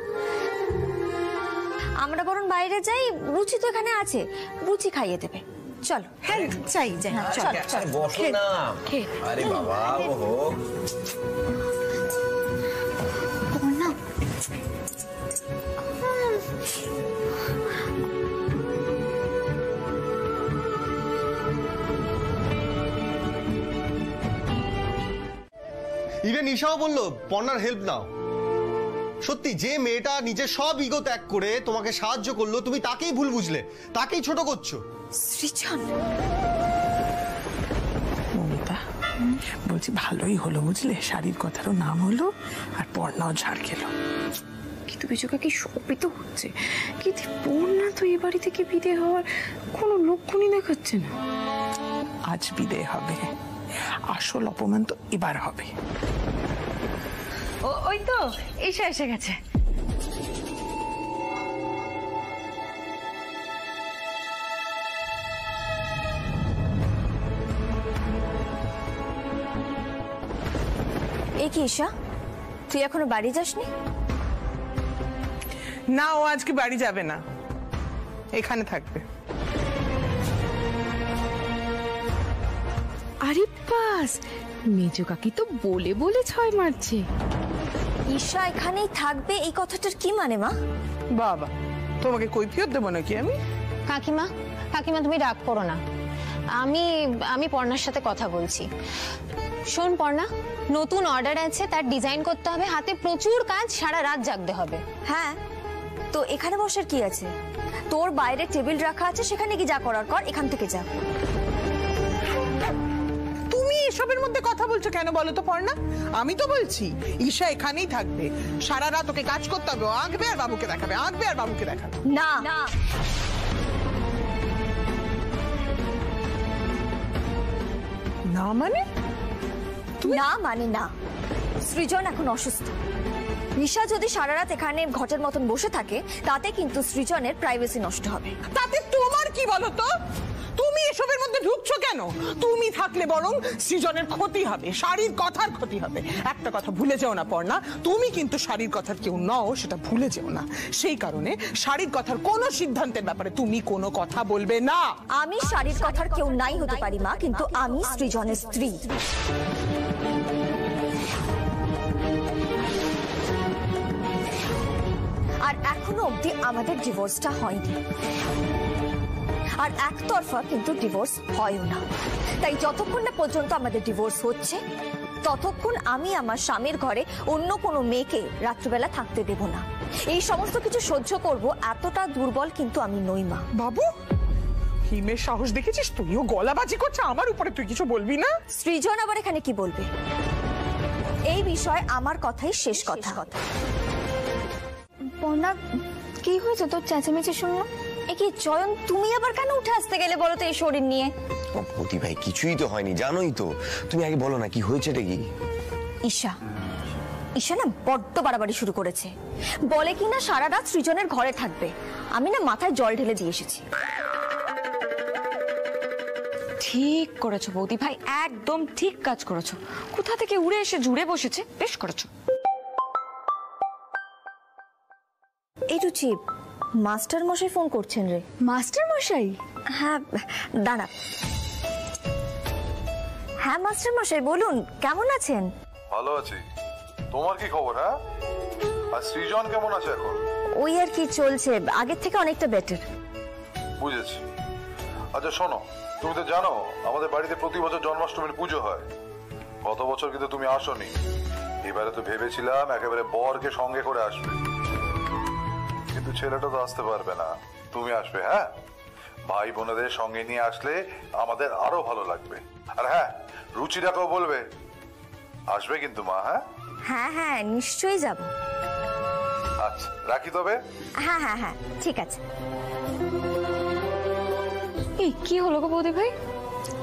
আমরা বরং বাইরে যাই, রুচি তো এখানে আছে, রুচি খাইয়ে দেবে। চলো। হ্যাঁ যাই যাই, চলো চলো বসো না। আরে বাবা ওহো না ইভেন ঈশাও বললো পর্ণার হেল্প নাও। সত্যি যে মেয়েটা নিজের সব ইগো ত্যাগ করে তোমাকে সাহায্য করলো, তুমি তাকেই ভুল বুঝলে, তাকেই ছোট করছো। সৃজন মমিতা বলছি ভালোই হলো বুঝলে, শাড়ির কথারও নাম হলো আর পর্ণাও ঝাড় খেলো। কিন্তু বিজুকা কি সবই তো হচ্ছে, কিন্তু পর্ণা তো এ বাড়ি থেকে বিদায় হওয়ার কোনো লক্ষণই দেখাচ্ছে না। আজ বিদায় হবে, আসল অপমান তো এবার হবে। ওই তো ঈশা এসে গেছে। এ কি ঈশা, তুই এখনো বাড়ি যাসনি? না, ও আজকে বাড়ি যাবে না, এখানে থাকবে। আরে বাস, মেজো কাকি তো বলে বলে ছয় মারছে। ঈশা এখানেই থাকবে এই কথাটার কি মানে মা? বাবা তোমাকে কৈফিয়ত দেবো নাকি আমি? কাকিমা কাকিমা তুমি রাগ করো না, আমি পর্ণার সাথে কথা বলছি। শোন পর্ণা, নতুন অর্ডার আছে, তার ডিজাইন করতে হবে, হাতে প্রচুর কাজ, সারা রাত জাগতে হবে। হ্যাঁ তো এখানে বসার কি আছে? তোর বাইরে টেবিল রাখা আছে, সেখানে কি যা করার কর, এখান থেকে যা। তুমি এসবের মধ্যে কথা বলছো কেন বলো তো পর্ণা? আমি তো বলছি ঈশা এখানেই থাকবে, সারা রাত ওকে কাজ করতে হবে, আঁকবে আর বাবুকে দেখাবে, আঁকবে আর বাবুকে দেখাবে। না না মানে? না মানে না, সৃজন এখন অসুস্থ। ঈশা যদি সারা রাত এখানে ঘটের মতন বসে থাকে, তাতে কিন্তু সৃজনের প্রাইভেসি নষ্ট হবে। তাতে তোমার কি বলো তো? তুমি এসবের মধ্যে ঢুকছো কেন? তুমি থাকলে বরং সৃজনের ক্ষতি হবে, শাড়ির কথার ক্ষতি হবে। একটা কথা ভুলে যেও না পর্ণা, তুমি কিন্তু শাড়ির কথার কেউ নও, সেটা ভুলে যেও না। সেই কারণে শাড়ির কথার কোনো সিদ্ধান্তের ব্যাপারে তুমি কোনো কথা বলবে না। আমি শাড়ির কথার কেউ নাই হতে পারি মা, কিন্তু আমি সৃজনের স্ত্রী। আর এখনো অবধি আমাদের ডিভোর্সটা হয়নি, আর একতরফা কিন্তু ডিভোর্স হয়ও না। তাই যতক্ষণ না পর্যন্ত আমাদের ডিভোর্স হচ্ছে, ততক্ষণ আমি আমার স্বামীর ঘরে অন্য কোনো মেয়েকে রাত্রিবেলা থাকতে দেব না। এই সমস্ত কিছু সহ্য করব, এতটা দুর্বল কিন্তু আমি নই মা। বাবু হিমের সাহস দেখেছিস? তুইও গলাবাজি করছে আমার উপরে, তুই কিছু বলবি না? সৃজন আবার এখানে কি বলবে? এই বিষয়ে আমার কথাই শেষ কথা। পর্ণা কি হয়েছে তোর চেঁচামেচি শুনলো? কি চয়ন, তুমি আবার কেন উঠে আসতে গেলে বলো তো এই শরীর নিয়ে? প্রতি ভাই কিছুই তো হয়নি, জানোই তো। তুমি আগে বলো না কি হয়েছেটা কি? ঈশা না বড্ড বাড়াবাড়ি শুরু করেছে, বলে কি না সারা রাত সৃজনের ঘরে থাকবে। আমি না মাথায় জল ঢেলে দিয়ে এসেছি। ঠিক করেছো বৌদি ভাই, একদম ঠিক কাজ করেছো। কোথা থেকে উড়ে এসে জুড়ে বসেছে, বেশ করেছো। এই রুচি, মাস্টার মশাই ফোন করছেন রে। মাস্টার মশাই? হ্যাঁ দাঁড়া। হ্যাঁ মাস্টার মশাই বলুন, কেমন আছেন? ভালো আছি, তোমার কি খবর? হ্যাঁ, আর সৃজন কেমন আছে এখন? ওই আর কি চলছে, আগের থেকে অনেকটা বেটার। বুঝেছি। আচ্ছা শোনো, তুমি তো জানো আমাদের বাড়িতে প্রতি বছর জন্মাষ্টমীর পুজো হয়। গত বছর কিন্তু তুমি আসোনি। এবারে তো ভেবেছিলাম একেবারে বরকে সঙ্গে করে আসবে, কিন্তু ছেলেটা তো আসতে পারবে না, তুমি আসবে। হ্যাঁ, ভাই বোনেদের সঙ্গে নিয়ে আসলে আমাদের আরো ভালো লাগবে। আর হ্যাঁ, রুচিটাকেও বলবে, আসবে কিন্তু মা। হ্যাঁ হ্যাঁ হ্যাঁ নিশ্চয়ই যাব। আচ্ছা রাখি তবে। হ্যাঁ হ্যাঁ হ্যাঁ ঠিক আছে। এই কি হলো গো বৌদি ভাই?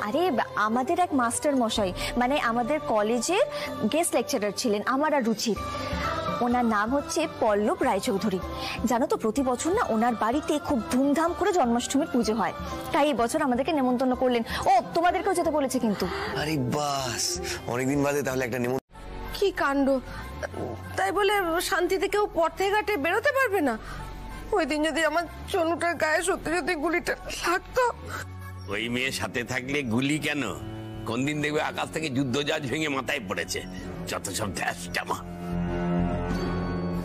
আরে আমাদের এক মাস্টার মশাই, মানে আমাদের কলেজের গেস্ট লেকচারার ছিলেন আমার আর রুচির। ওনার নাম হচ্ছে পল্লব রায়চৌধুরী। জানো তো প্রতি বছর না ওনার বাড়িতে খুব ধুমধাম করে জন্মাষ্টমীর পুজো হয়, তাই এই বছর আমাদেরকে নেমন্তন্ন করলেন। ও তোমাদেরকেও যেতে বলেছে কিন্তু। আরে বাস, অনেকদিন বাদে তাহলে একটা কি কাণ্ড! তাই বলে শান্তিতে কেউ পথে ঘাটে বেরোতে পারবে না? ওই দিন যদি আমার চনুটার গায়ে সত্যি সত্যি গুলিটা লাগতো। ওই মেয়ে সাথে থাকলে গুলি কেন, কোন দিন দেখবে আকাশ থেকে যুদ্ধজাহাজ ভেঙে মাথায় পড়েছে। যত সব ধ্যাসটামা।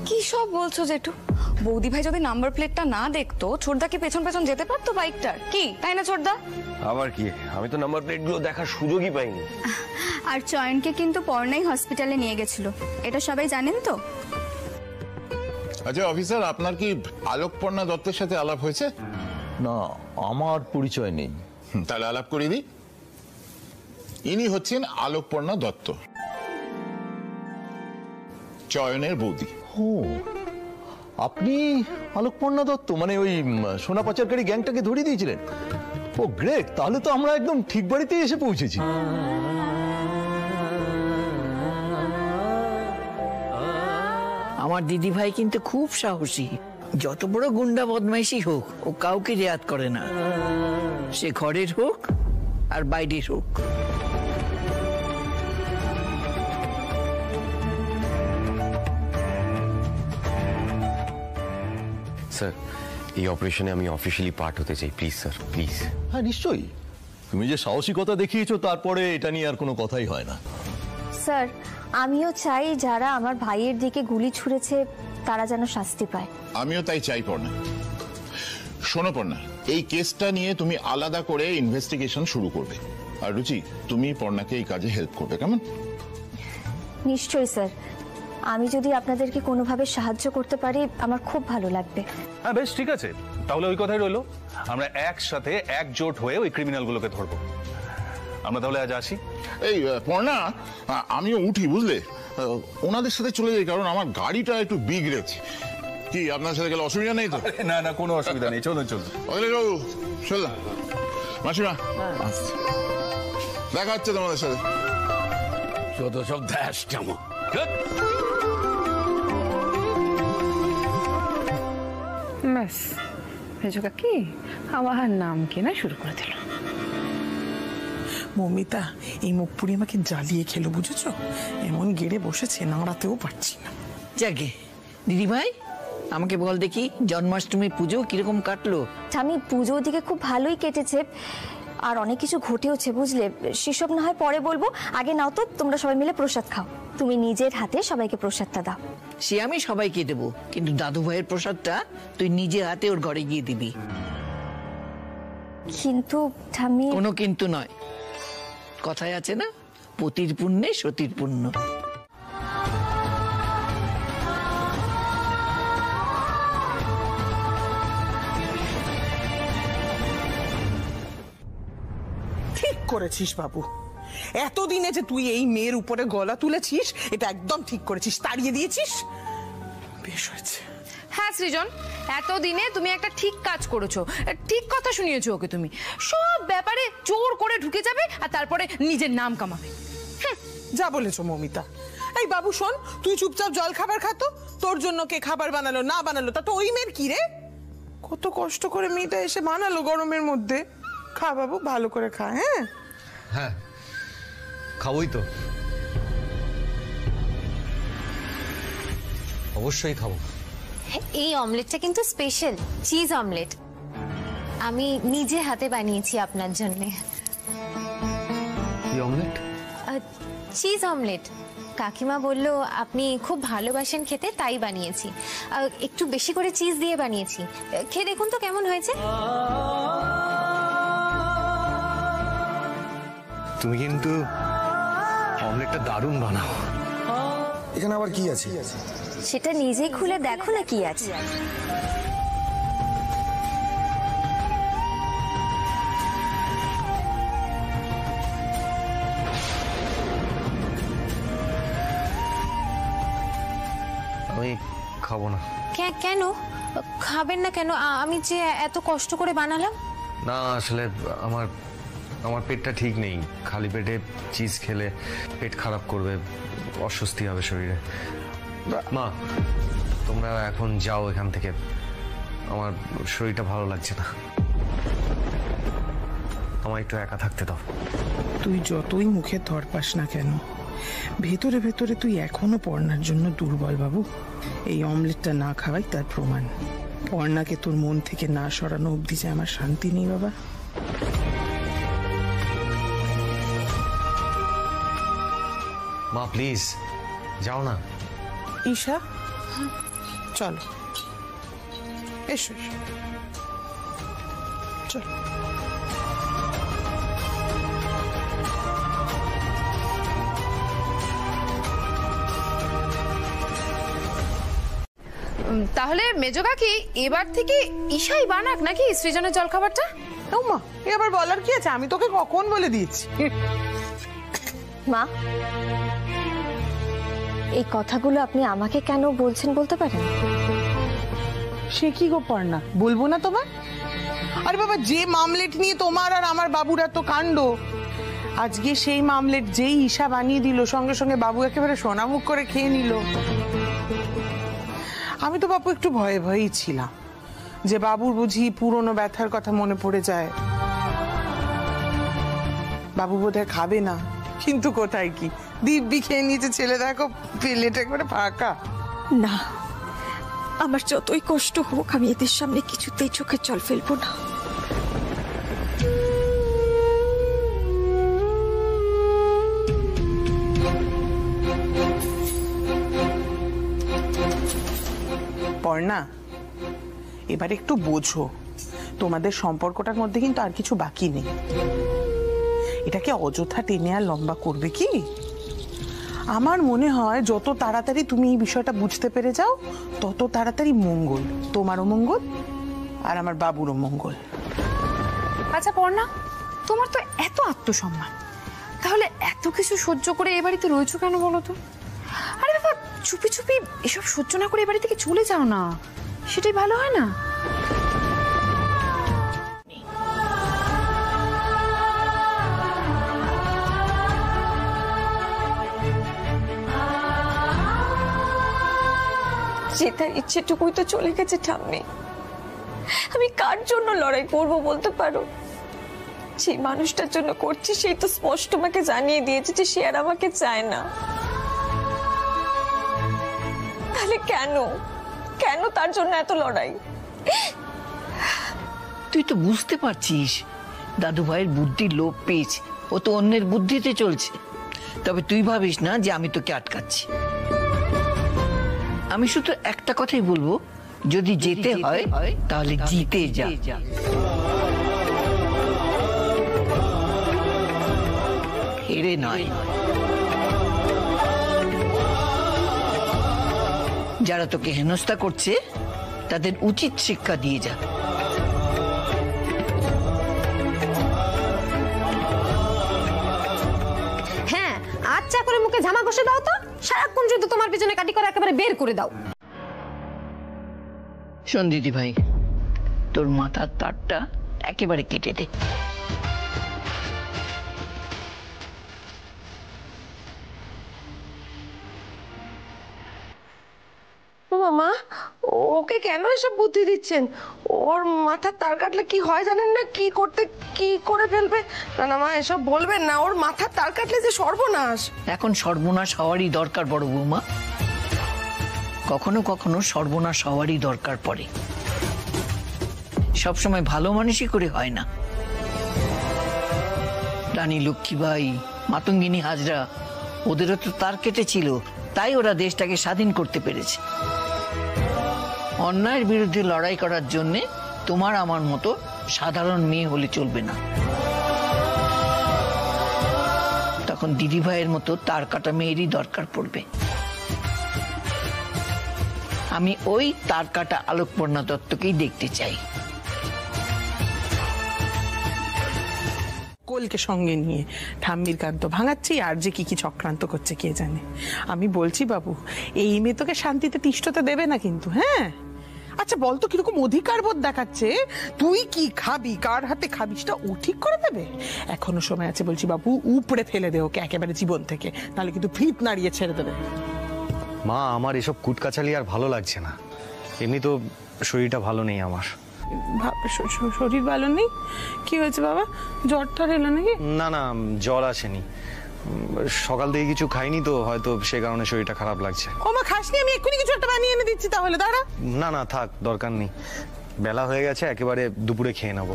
কি সব বলছো জেঠু? বৌদি ভাই যদি নাম্বার প্লেটটা না দেখতো ছোটদা কি পেছন পেছন যেতে পারতো বাইকটার? কি তাই না ছোটদা? আবার কি, আমি তো নাম্বার প্লেটগুলো দেখার সুযোগই পাইনি। আর চয়নকে কিন্তু পর্ণাই হসপিটালে নিয়ে গেছিল, এটা সবাই জানেন তো? আচ্ছা অফিসার, আপনার কি আলোকপর্ণা দত্তের সাথে আলাপ হয়েছে? না, আমার পরিচয় নেই। তাহলে আলাপ করিয়ে দিই। ইনি হচ্ছেন আলোকপর্ণা দত্ত, চয়নের বৌদি। ও, আপনি আলোকপর্ণা দত্ত, মানে ওই সোনা পাচারকারী গ্যাংটাকে ধরিয়ে দিয়েছিলেন? ও গ্রেট, তাহলে তো আমরা একদম ঠিক বাড়িতেই এসে পৌঁছেছি। আমার দিদি ভাই কিন্তু খুব সাহসী, যত বড় গুন্ডা বদমাইশি হোক ও কাউকে রেয়াত করে না, সে ঘরের হোক আর বাইরের হোক। স্যার, এই অপারেশনে আমি অফিশিয়ালি পার্ট হতে চাই, প্লিজ স্যার, প্লিজ। হ্যাঁ নিশ্চয়ই, তুমি যে সাহসিকতা দেখিয়েছো তারপরে এটা নিয়ে আর কোনো কথাই হয় না। স্যার, আমিও চাই যারা আমার ভাইয়ের দিকে গুলি ছুঁড়েছে তারা যেন শাস্তি পায়। আমিও তাই চাই পর্ণা। শোনো পর্ণা, এই কেসটা নিয়ে তুমি আলাদা করে ইনভেস্টিগেশন শুরু করবে, আর রুচি তুমি পর্ণাকে এই কাজে হেল্প করবে, কেমন? নিশ্চয়ই স্যার, আমি যদি আপনাদেরকে কোনোভাবে সাহায্য করতে পারি আমার খুব ভালো লাগবে। হ্যাঁ বেশ, ঠিক আছে, তাহলে ওই কথাই রইলো, আমরা একসাথে একজোট হয়ে ওই ক্রিমিনালগুলোকে ধরবো। আমরা তাহলে আজ আসি। এই পর্ণা, আমিও উঠি, বুঝলে? ওনাদের সাথে চলে যাই, কারণ আমার গাড়িটা একটু বিগড়েছে। কি আপনার সাথে গেলে অসুবিধা নেই তো? না না, কোনো অসুবিধা নেই, চলুন চলুন। চল মাসিমা, দেখা হচ্ছে তোমাদের সাথে। যত সব ধ্যাসটামা। ব্যাস, মেজো কাকি আমার নাম কেনা শুরু করে দিল। মমিতা এই মুখ পুড়ি আমাকে জ্বালিয়ে খেলো, বুঝেছো? এমন গেড়ে বসেছে, নাড়াতেও পারছি না। যাকে দিদি ভাই, আমাকে বল দেখি জন্মাষ্টমী পুজো কিরকম কাটলো? আমি পুজো দিকে খুব ভালোই কেটেছে, আর অনেক কিছু ঘটেওছে, বুঝলে? সেসব না হয় পরে বলবো, আগে নাও তো তোমরা সবাই মিলে প্রসাদ খাও। তুমি নিজের হাতে সবাইকে প্রসাদটা দাও। সে আমি সবাইকে দেবো, কিন্তু দাদু ভাইয়ের প্রসাদটা তুই নিজে হাতে ওর ঘরে গিয়ে দিবি। কিন্তু আমি কোনো কিন্তু নয়, কথায় আছে না, পতির পুণ্যে সতীর পুণ্য। ঠিক করেছিস বাবু, এতদিনে যে তুই এই মেয়ের উপরে গলা তুলেছিস এটা একদম ঠিক করেছিস, তাড়িয়ে দিয়েছিস, বেশ হয়েছে। হ্যাঁ সৃজন, এতদিনে তুমি একটা ঠিক কাজ করেছো, ঠিক কথা শুনিয়েছো ওকে। তুমি সব ব্যাপারে জোর করে ঢুকে যাবে আর তারপরে নিজের নাম কামাবে। যা বলেছো মমিতা। এই বাবু শোন, তুই চুপচাপ জল খাবার খাতো, তোর জন্য কে খাবার বানালো না বানালো তা তো ওই মেয়ের কি রে? কত কষ্ট করে মেয়েটা এসে বানালো গরমের মধ্যে। খা বাবু, ভালো করে খা। হ্যাঁ হ্যাঁ, খাবোই তো, অবশ্যই খাবো। এই অমলেটটা কিন্তু স্পেশাল চিজ অমলেট, আমি নিজে হাতে বানিয়েছি আপনার জন্য। কি অমলেট? Cheese omelette. কাকিমা বললো আপনি খুব ভালোবাসেন খেতে, তাই বানিয়েছি। একটু বেশি করে চিজ দিয়ে বানিয়েছি, খেয়ে দেখুন তো কেমন হয়েছে। তুমি কিন্তু অমলেটটা দারুণ বানাও। এখানে আবার কি আছে? সেটা নিজেই খুলে দেখো না কি আছে। আমি খাবো না। কেন খাবেন না? কেন? আমি যে এত কষ্ট করে বানালাম। না আসলে আমার পেটটা ঠিক নেই, খালি পেটে চিজ খেলে পেট খারাপ করবে, অস্বস্তি হবে শরীরে। মা তোমরা এখন যাও এখান থেকে, আমার শরীরটা ভালো লাগছে না, আমার একটু একা থাকতে দাও। তুই যতই মুখে ধর পাস না কেন, ভেতরে ভেতরে তুই এখনো পড়নার জন্য দুর্বল বাবু। এই অমলেটটা না খাওয়াই তার প্রমাণ। পড়নাকে তোর মন থেকে না সরানো অবধি যে আমার শান্তি নেই বাবা। মা প্লিজ যাও না। ঈশা চলো, এসো চলো। তাহলে মেজো কাকি এবার থেকে ঈশাই বানাক নাকি সৃজনের জলখাবারটা? মা এবার বলার কি আছে, আমি তোকে কখন বলে দিয়েছি। মা এই কথাগুলো আপনি আমাকে কেন বলছেন বলতে পারেন? সে কি গো পড়না, বলবো না তোমার? আরে বাবা, যে মামলেট নিয়ে তোমার আর আমার বাবুর এত কাণ্ড, আজকে সেই মামলেট যেই ঈশা বানিয়ে দিল, সঙ্গে সঙ্গে বাবু একেবারে সোনামুখ করে খেয়ে নিল। আমি তো বাবু একটু ভয়ে ভয়েই ছিলাম যে বাবুর বুঝি পুরনো ব্যথার কথা মনে পড়ে যায়, বাবু বোধহয় খাবে না। কিন্তু কোথায় কি, দিব্যি খেয়ে নিয়েছে ছেলে, দেখো প্লেট একবারে ফাঁকা। না, আমার যতই কষ্ট হোক আমি এদের সামনে কিছুতেই চোখের জল ফেলবো না। পড়না, এবার একটু বোঝো, তোমাদের সম্পর্কটার মধ্যে কিন্তু আর কিছু বাকি নেই। এটাকে অযথা টেনে আর লম্বা করবে কি? আমার মনে হয় যত তাড়াতাড়ি তুমি এই বিষয়টা বুঝতে পেরে যাও, তত তাড়াতাড়ি মঙ্গল, তোমারও মঙ্গল আর আমার বাবুরও মঙ্গল। আচ্ছা পড়না, তোমার তো এত আত্মসম্মান, তাহলে এত কিছু সহ্য করে এ বাড়িতে রয়েছো কেন বলো তো? আরে বাবা, চুপি চুপি এসব সহ্য না করে এ বাড়ি থেকে চলে যাও না, সেটাই ভালো হয় না? জেতার ইচ্ছেটুকুই তো চলে গেছে ঠাম্মি। আমি কার জন্য লড়াই করব বলতে পারো? যে মানুষটার জন্য করছি সেই তো স্পষ্ট আমাকে জানিয়ে দিয়েছে যে সে আর আমাকে চায় না। তাহলে কেন কেন তার জন্য এত লড়াই? তুই তো বুঝতে পারছিস দাদু ভাইয়ের বুদ্ধির লোপ পেয়েছে, ও তো অন্যের বুদ্ধিতে চলছে। তবে তুই ভাবিস না যে আমি তোকে আটকাচ্ছি। আমি শুধু একটা কথাই বলবো, যদি যেতে হয় তাহলে জিতে যা। হেরে নয়। যারা তোকে হেনস্থা করছে তাদের উচিত শিক্ষা দিয়ে যা। হ্যাঁ, আচ্ছা করে মুখে জামা কষে দাও তো, সারাক্ষণ যদি তোমার পিছনে কাটি করে একেবারে বের করে দাও। শোন দিদি ভাই, তোর মাথার তারটা একেবারে কেটে দে। মা ওকে কেন এসব বুদ্ধি দিচ্ছেন? ওর মাথার তার কাটলে কি হয় জানেন না? কি করে ফেলবে? না না মা, এসব বলবেন না। ওর মাথার তার কাটলে যে সর্বনাশ। এখন সর্বনাশ হওয়ারই দরকার বড় বৌমা। কখনো কখনো সর্বনাশ হওয়ারই দরকার পড়ে, সবসময় ভালো মানুষই করে হয় না। রানী লক্ষ্মীবাই, মাতঙ্গিনী হাজরা, ওদেরও তো তার কেটেছিল, তাই ওরা দেশটাকে স্বাধীন করতে পেরেছে। অন্যায়ের বিরুদ্ধে লড়াই করার জন্য তোমার আমার মতো সাধারণ মেয়ে হলে চলবে না। তখন দিদি ভাইয়ের মতো তার কাটা মেয়েরই দরকার পড়বে। আমি ওই তার কাটা আলোকপর্ণা দত্তকেই দেখতে চাই। কোলকে সঙ্গে নিয়ে ঠাম্মির কান্ত ভাঙাচ্ছি, আর যে কি কি চক্রান্ত করছে কে জানে। আমি বলছি বাবু, এই মেয়ে তোকে শান্তিতে তিষ্ঠতে দেবে না কিন্তু। হ্যাঁ, আচ্ছা বলতো কিরকম অধিকার বোধ দেখাচ্ছে? তুই কি খাবি, কার হাতে খাবি, সেটা ও ঠিক করে দেবে। এখনো সময় আছে বলছি বাবু, উপড়ে ফেলে দে ওকে একেবারে জীবন থেকে, নাহলে কিন্তু ভিত নাড়িয়ে ছেড়ে দেবে। মা, আমার এসব কুটকাচালি আর ভালো লাগছে না। এমনি তো শরীরটা ভালো নেই আমার। শরীর ভালো নেই? কি হয়েছে বাবা? জ্বরটা এলো নাকি? না না, জ্বর আসেনি, সকাল থেকে কিছু খাইনি তো, হয়তো সে কারণে শরীরটা খারাপ লাগছে। ও মা, খাসনি? আমি এক্ষুনি কিছু একটা বানিয়ে এনে দিচ্ছি, তাহলে দাঁড়া। না না থাক, দরকার নেই, বেলা হয়ে গেছে, একেবারে দুপুরে খেয়ে নেবো।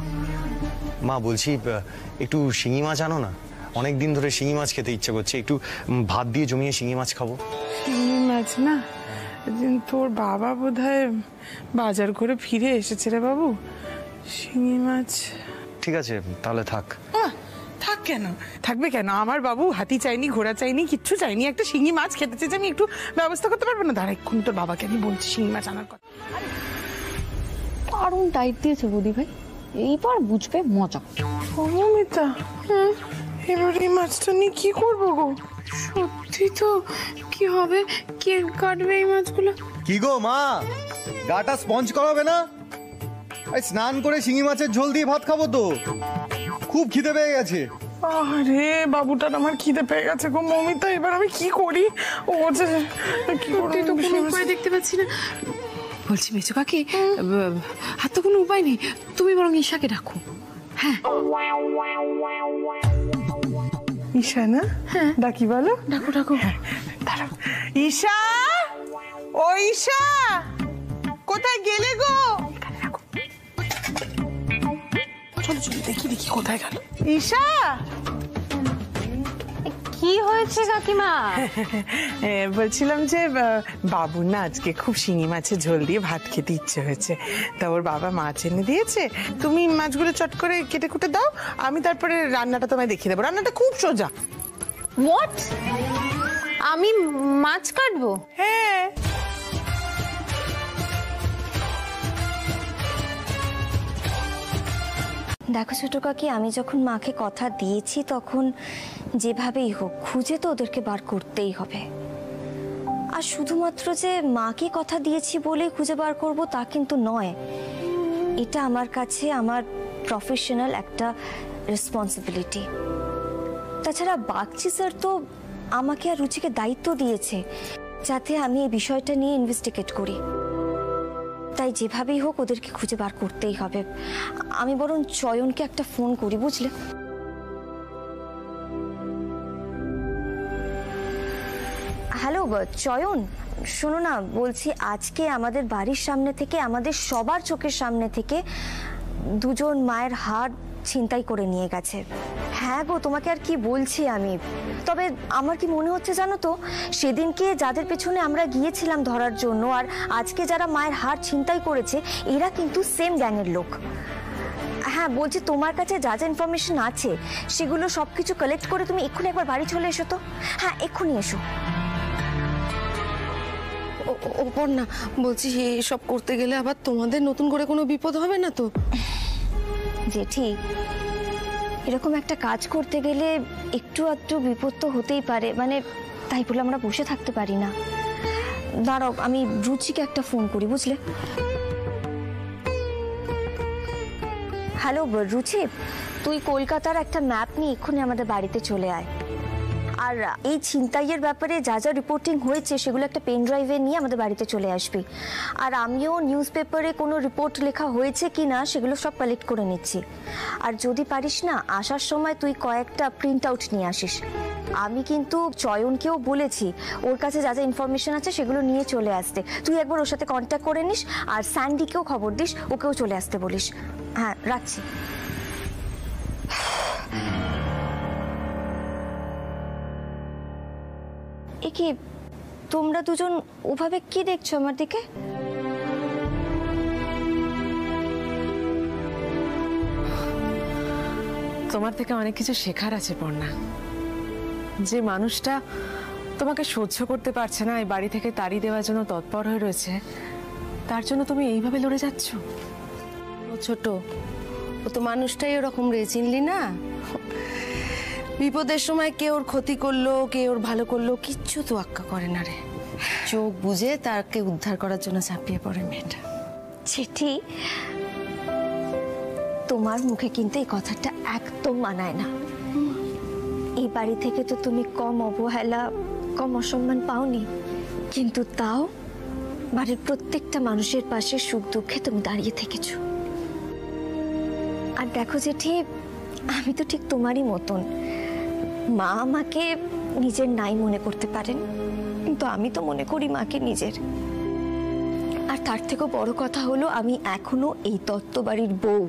মা বলছি, একটু শিঙি মাছ আনো না, অনেক দিন ধরে শিঙি মাছ খেতে ইচ্ছে করছে, একটু ভাত দিয়ে জমিয়ে শিঙি মাছ খাবো। শিঙি মাছ না? তোর বাবা বোধহয় বাজার করে ফিরে এসেছে রে বাবু। শিঙি মাছ ঠিক আছে, তাহলে থাক। থাক কেন? থাকবে কেন? আমার বাবু হাতি চাইনি, ঘোড়া চাইনি, কিচ্ছু চাইনি, একটা শিঙি মাছ খেতে চেয়েছে, আমি একটু ব্যবস্থা করতে পারবো না? দাঁড়া, এক্ষুনি তোর বাবাকে আমি বলছি শিঙি মাছ আনার কথা। দারুণ টাইট দিয়েছে বৌদি ভাই, এইবার বুঝবে মজা। অমিতা, এবার এই মাছটা নিয়ে কি করবো গো? সত্যি তো, কি হবে? কে কাটবে এই মাছগুলো? কি গো মা, গাটা স্পঞ্জ করাবে না? স্নান করে শিঙি মাছের ঝোল দিয়ে ভাত খাবো তো, খুব খিদে পেয়ে গেছে। আরে বাবুটার আমার খিদে পেয়ে গেছে গো মমিতা, এবার আমি কি করি? ও যে কি করতে তো কোনো উপায় দেখতে পাচ্ছি না। বলছি মেজো কাকি, আর তো কোনো উপায় নেই, তুমি বরং ঈশাকে ডাকো। হ্যাঁ ঈশা না? হ্যাঁ ডাকি, বলো। ডাকো ডাকো। দাঁড়াও। ঈশা, ও ঈশা, কোথায় গেলে গো? চলো চলো, দেখি দেখি কোথায় গেল ঈশা। কি হয়েছে কাকিমা? বলছিলাম যে বাবুর না আজকে খুব শিঙি মাছের ঝোল দিয়ে ভাত খেতে ইচ্ছে হয়েছে, তা ওর বাবা মাছ এনে দিয়েছে, তুমি মাছগুলো চট করে কেটে কুটে দাও, আমি তারপরে রান্নাটা তোমায় দেখিয়ে দেবো। রান্নাটা খুব সোজা। হোয়াট? আমি মাছ কাটবো? হ্যাঁ। দেখো ছোট কাকি, আমি যখন মাকে কথা দিয়েছি তখন যেভাবেই হোক খুঁজে তো ওদেরকে বার করতেই হবে। আর শুধুমাত্র যে মাকে কথা দিয়েছি বলেই খুঁজে বার করব তা কিন্তু নয়, এটা আমার কাছে আমার প্রফেশনাল একটা রেসপন্সিবিলিটি। তাছাড়া বাগচি স্যার তো আমাকে আর রুচিকে দায়িত্ব দিয়েছে যাতে আমি এই বিষয়টা নিয়ে ইনভেস্টিগেট করি, তাই যেভাবেই হোক ওদেরকে খুঁজে বার করতেই হবে। আমি বরং চয়নকে একটা ফোন করি, বুঝলে? হ্যালো চয়ন, শোনো না, বলছি আজকে আমাদের বাড়ির সামনে থেকে, আমাদের সবার চোখের সামনে থেকে দুজন মায়ের হাড় ছিনতাই করে নিয়ে গেছে। হ্যাঁ গো, তোমাকে আর কি বলছি আমি। তবে আমার কি মনে হচ্ছে জানো তো, সেদিনকে যাদের পেছনে আমরা গিয়েছিলাম ধরার জন্য আর আজকে যারা মায়ের হাড় ছিনতাই করেছে, এরা কিন্তু সেম গ্যাংয়ের লোক। হ্যাঁ বলছি, তোমার কাছে যা যা ইনফরমেশন আছে সেগুলো সবকিছু কালেক্ট করে তুমি এক্ষুনি একবার বাড়ি চলে এসো তো। হ্যাঁ এক্ষুনি এসো। ওপর না, বলছি এসব করতে গেলে আবার তোমাদের নতুন করে কোনো বিপদ হবে না তো? জেঠি, এরকম একটা কাজ করতে গেলে একটু আধটু বিপদ তো হতেই পারে, মানে তাই বলে আমরা বসে থাকতে পারি না। দাঁড়াও, আমি রুচিকে একটা ফোন করি, বুঝলে? হ্যালো রুচি, তুই কলকাতার একটা ম্যাপ নিয়ে এক্ষুনি আমাদের বাড়িতে চলে আয়। আর এই ছিনতাইয়ের ব্যাপারে যা যা রিপোর্টিং হয়েছে সেগুলো একটা পেন ড্রাইভে নিয়ে আমাদের বাড়িতে চলে আসবি। আর আমিও নিউজ পেপারে কোনো রিপোর্ট লেখা হয়েছে কি না সেগুলো সব কালেক্ট করে নিচ্ছি। আর যদি পারিস না, আসার সময় তুই কয়েকটা প্রিন্ট আউট নিয়ে আসিস। আমি কিন্তু চয়নকেও বলেছি ওর কাছে যা যা ইনফরমেশন আছে সেগুলো নিয়ে চলে আসতে। তুই একবার ওর সাথে কন্ট্যাক্ট করে নিস, আর স্যান্ডিকেও খবর দিস, ওকেও চলে আসতে বলিস। হ্যাঁ রাখছি। এ কি, তোমরা দুজন ওভাবে কি দেখছো আমার দিকে? তোমার থেকে অনেক কিছু শেখার আছে পর্ণা। যে মানুষটা তোমাকে সহ্য করতে পারছে না, এই বাড়ি থেকে তাড়িয়ে দেওয়ার জন্য তৎপর হয়ে রয়েছে, তার জন্য তুমি এইভাবে লড়ে যাচ্ছ। ও ছোট, ও তো মানুষটাই ওরকম রে, চিনলি না? বিপদের সময় কে ওর ক্ষতি করলো, কে ওর ভালো করলো, কিচ্ছু তো আক্কা করে না রে। চোখ বুঝে তাকে উদ্ধার করার জন্য ঝাঁপিয়ে পড়ে মেয়েটা। চিঠি, তোমার মুখে কিন্তু এই কথাটা একদম মানায় না। এই বাড়ি থেকে তো তুমি কম অবহেলা, কম অসম্মান পাওনি। কিন্তু তাও বাড়ির প্রত্যেকটা মানুষের পাশে সুখ দুঃখে তুমি দাঁড়িয়ে থেকেছো। আর দেখো জেঠি, আমি তো ঠিক তোমারই মতন। মা আমাকে নিজের নাই মনে করতে পারেন, কিন্তু আমি তো মনে করি মাকে নিজের। আর তার থেকেও বড় কথা হলো, আমি এখনো এই দত্ত বাড়ির বউ।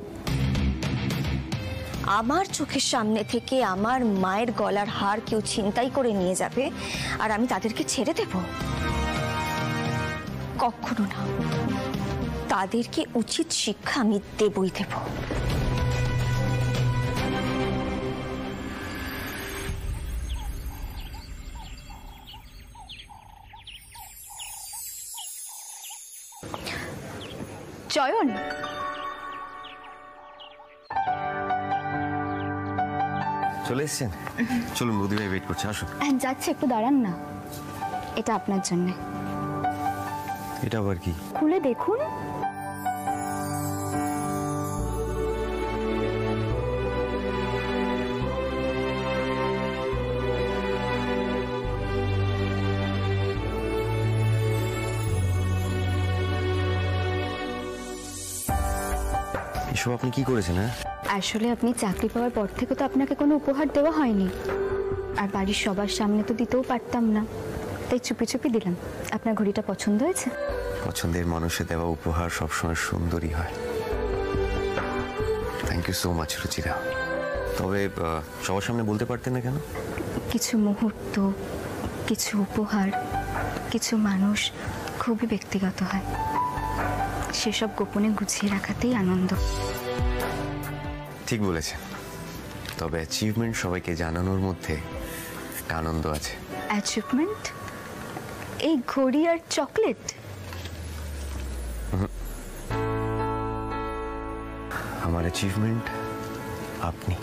আমার চোখের সামনে থেকে আমার মায়ের গলার হার কেউ ছিনতাই করে নিয়ে যাবে আর আমি তাদেরকে ছেড়ে দেব? কখনো না। তাদেরকে উচিত শিক্ষা আমি দেবই দেব। চয়ন, চলে এসছেন? চলুন, বৌদি ভাই ওয়েট করছে, আসুন। যাচ্ছে, একটু দাঁড়ান না। এটা আপনার জন্য। এটা আবার কি? খুলে দেখুন। এসব আপনি কি করেছেন? হ্যাঁ, আসলে আপনি চাকরি পাওয়ার পর থেকে তো আপনাকে কোনো উপহার দেওয়া হয়নি, আর বাড়ির সবার সামনে তো দিতেও পারতাম না, তাই চুপি চুপি দিলাম। আপনার ঘড়িটা পছন্দ হয়েছে? পছন্দের মানুষের দেওয়া উপহার সবসময় সুন্দরই হয়। Thank you so much Ruchira. তবে সবার সামনে বলতে পারতেন না কেন? কিছু মুহূর্ত, কিছু উপহার, কিছু মানুষ খুবই ব্যক্তিগত হয়, সেসব গোপনে গুছিয়ে রাখাতেই আনন্দ। ঠিক বলেছেন, তবে অ্যাচিভমেন্ট সবাইকে জানানোর মধ্যে একটা আনন্দ আছে। অ্যাচিভমেন্ট? এই ঘড়ি আর চকলেট? আমার অ্যাচিভমেন্ট আপনি।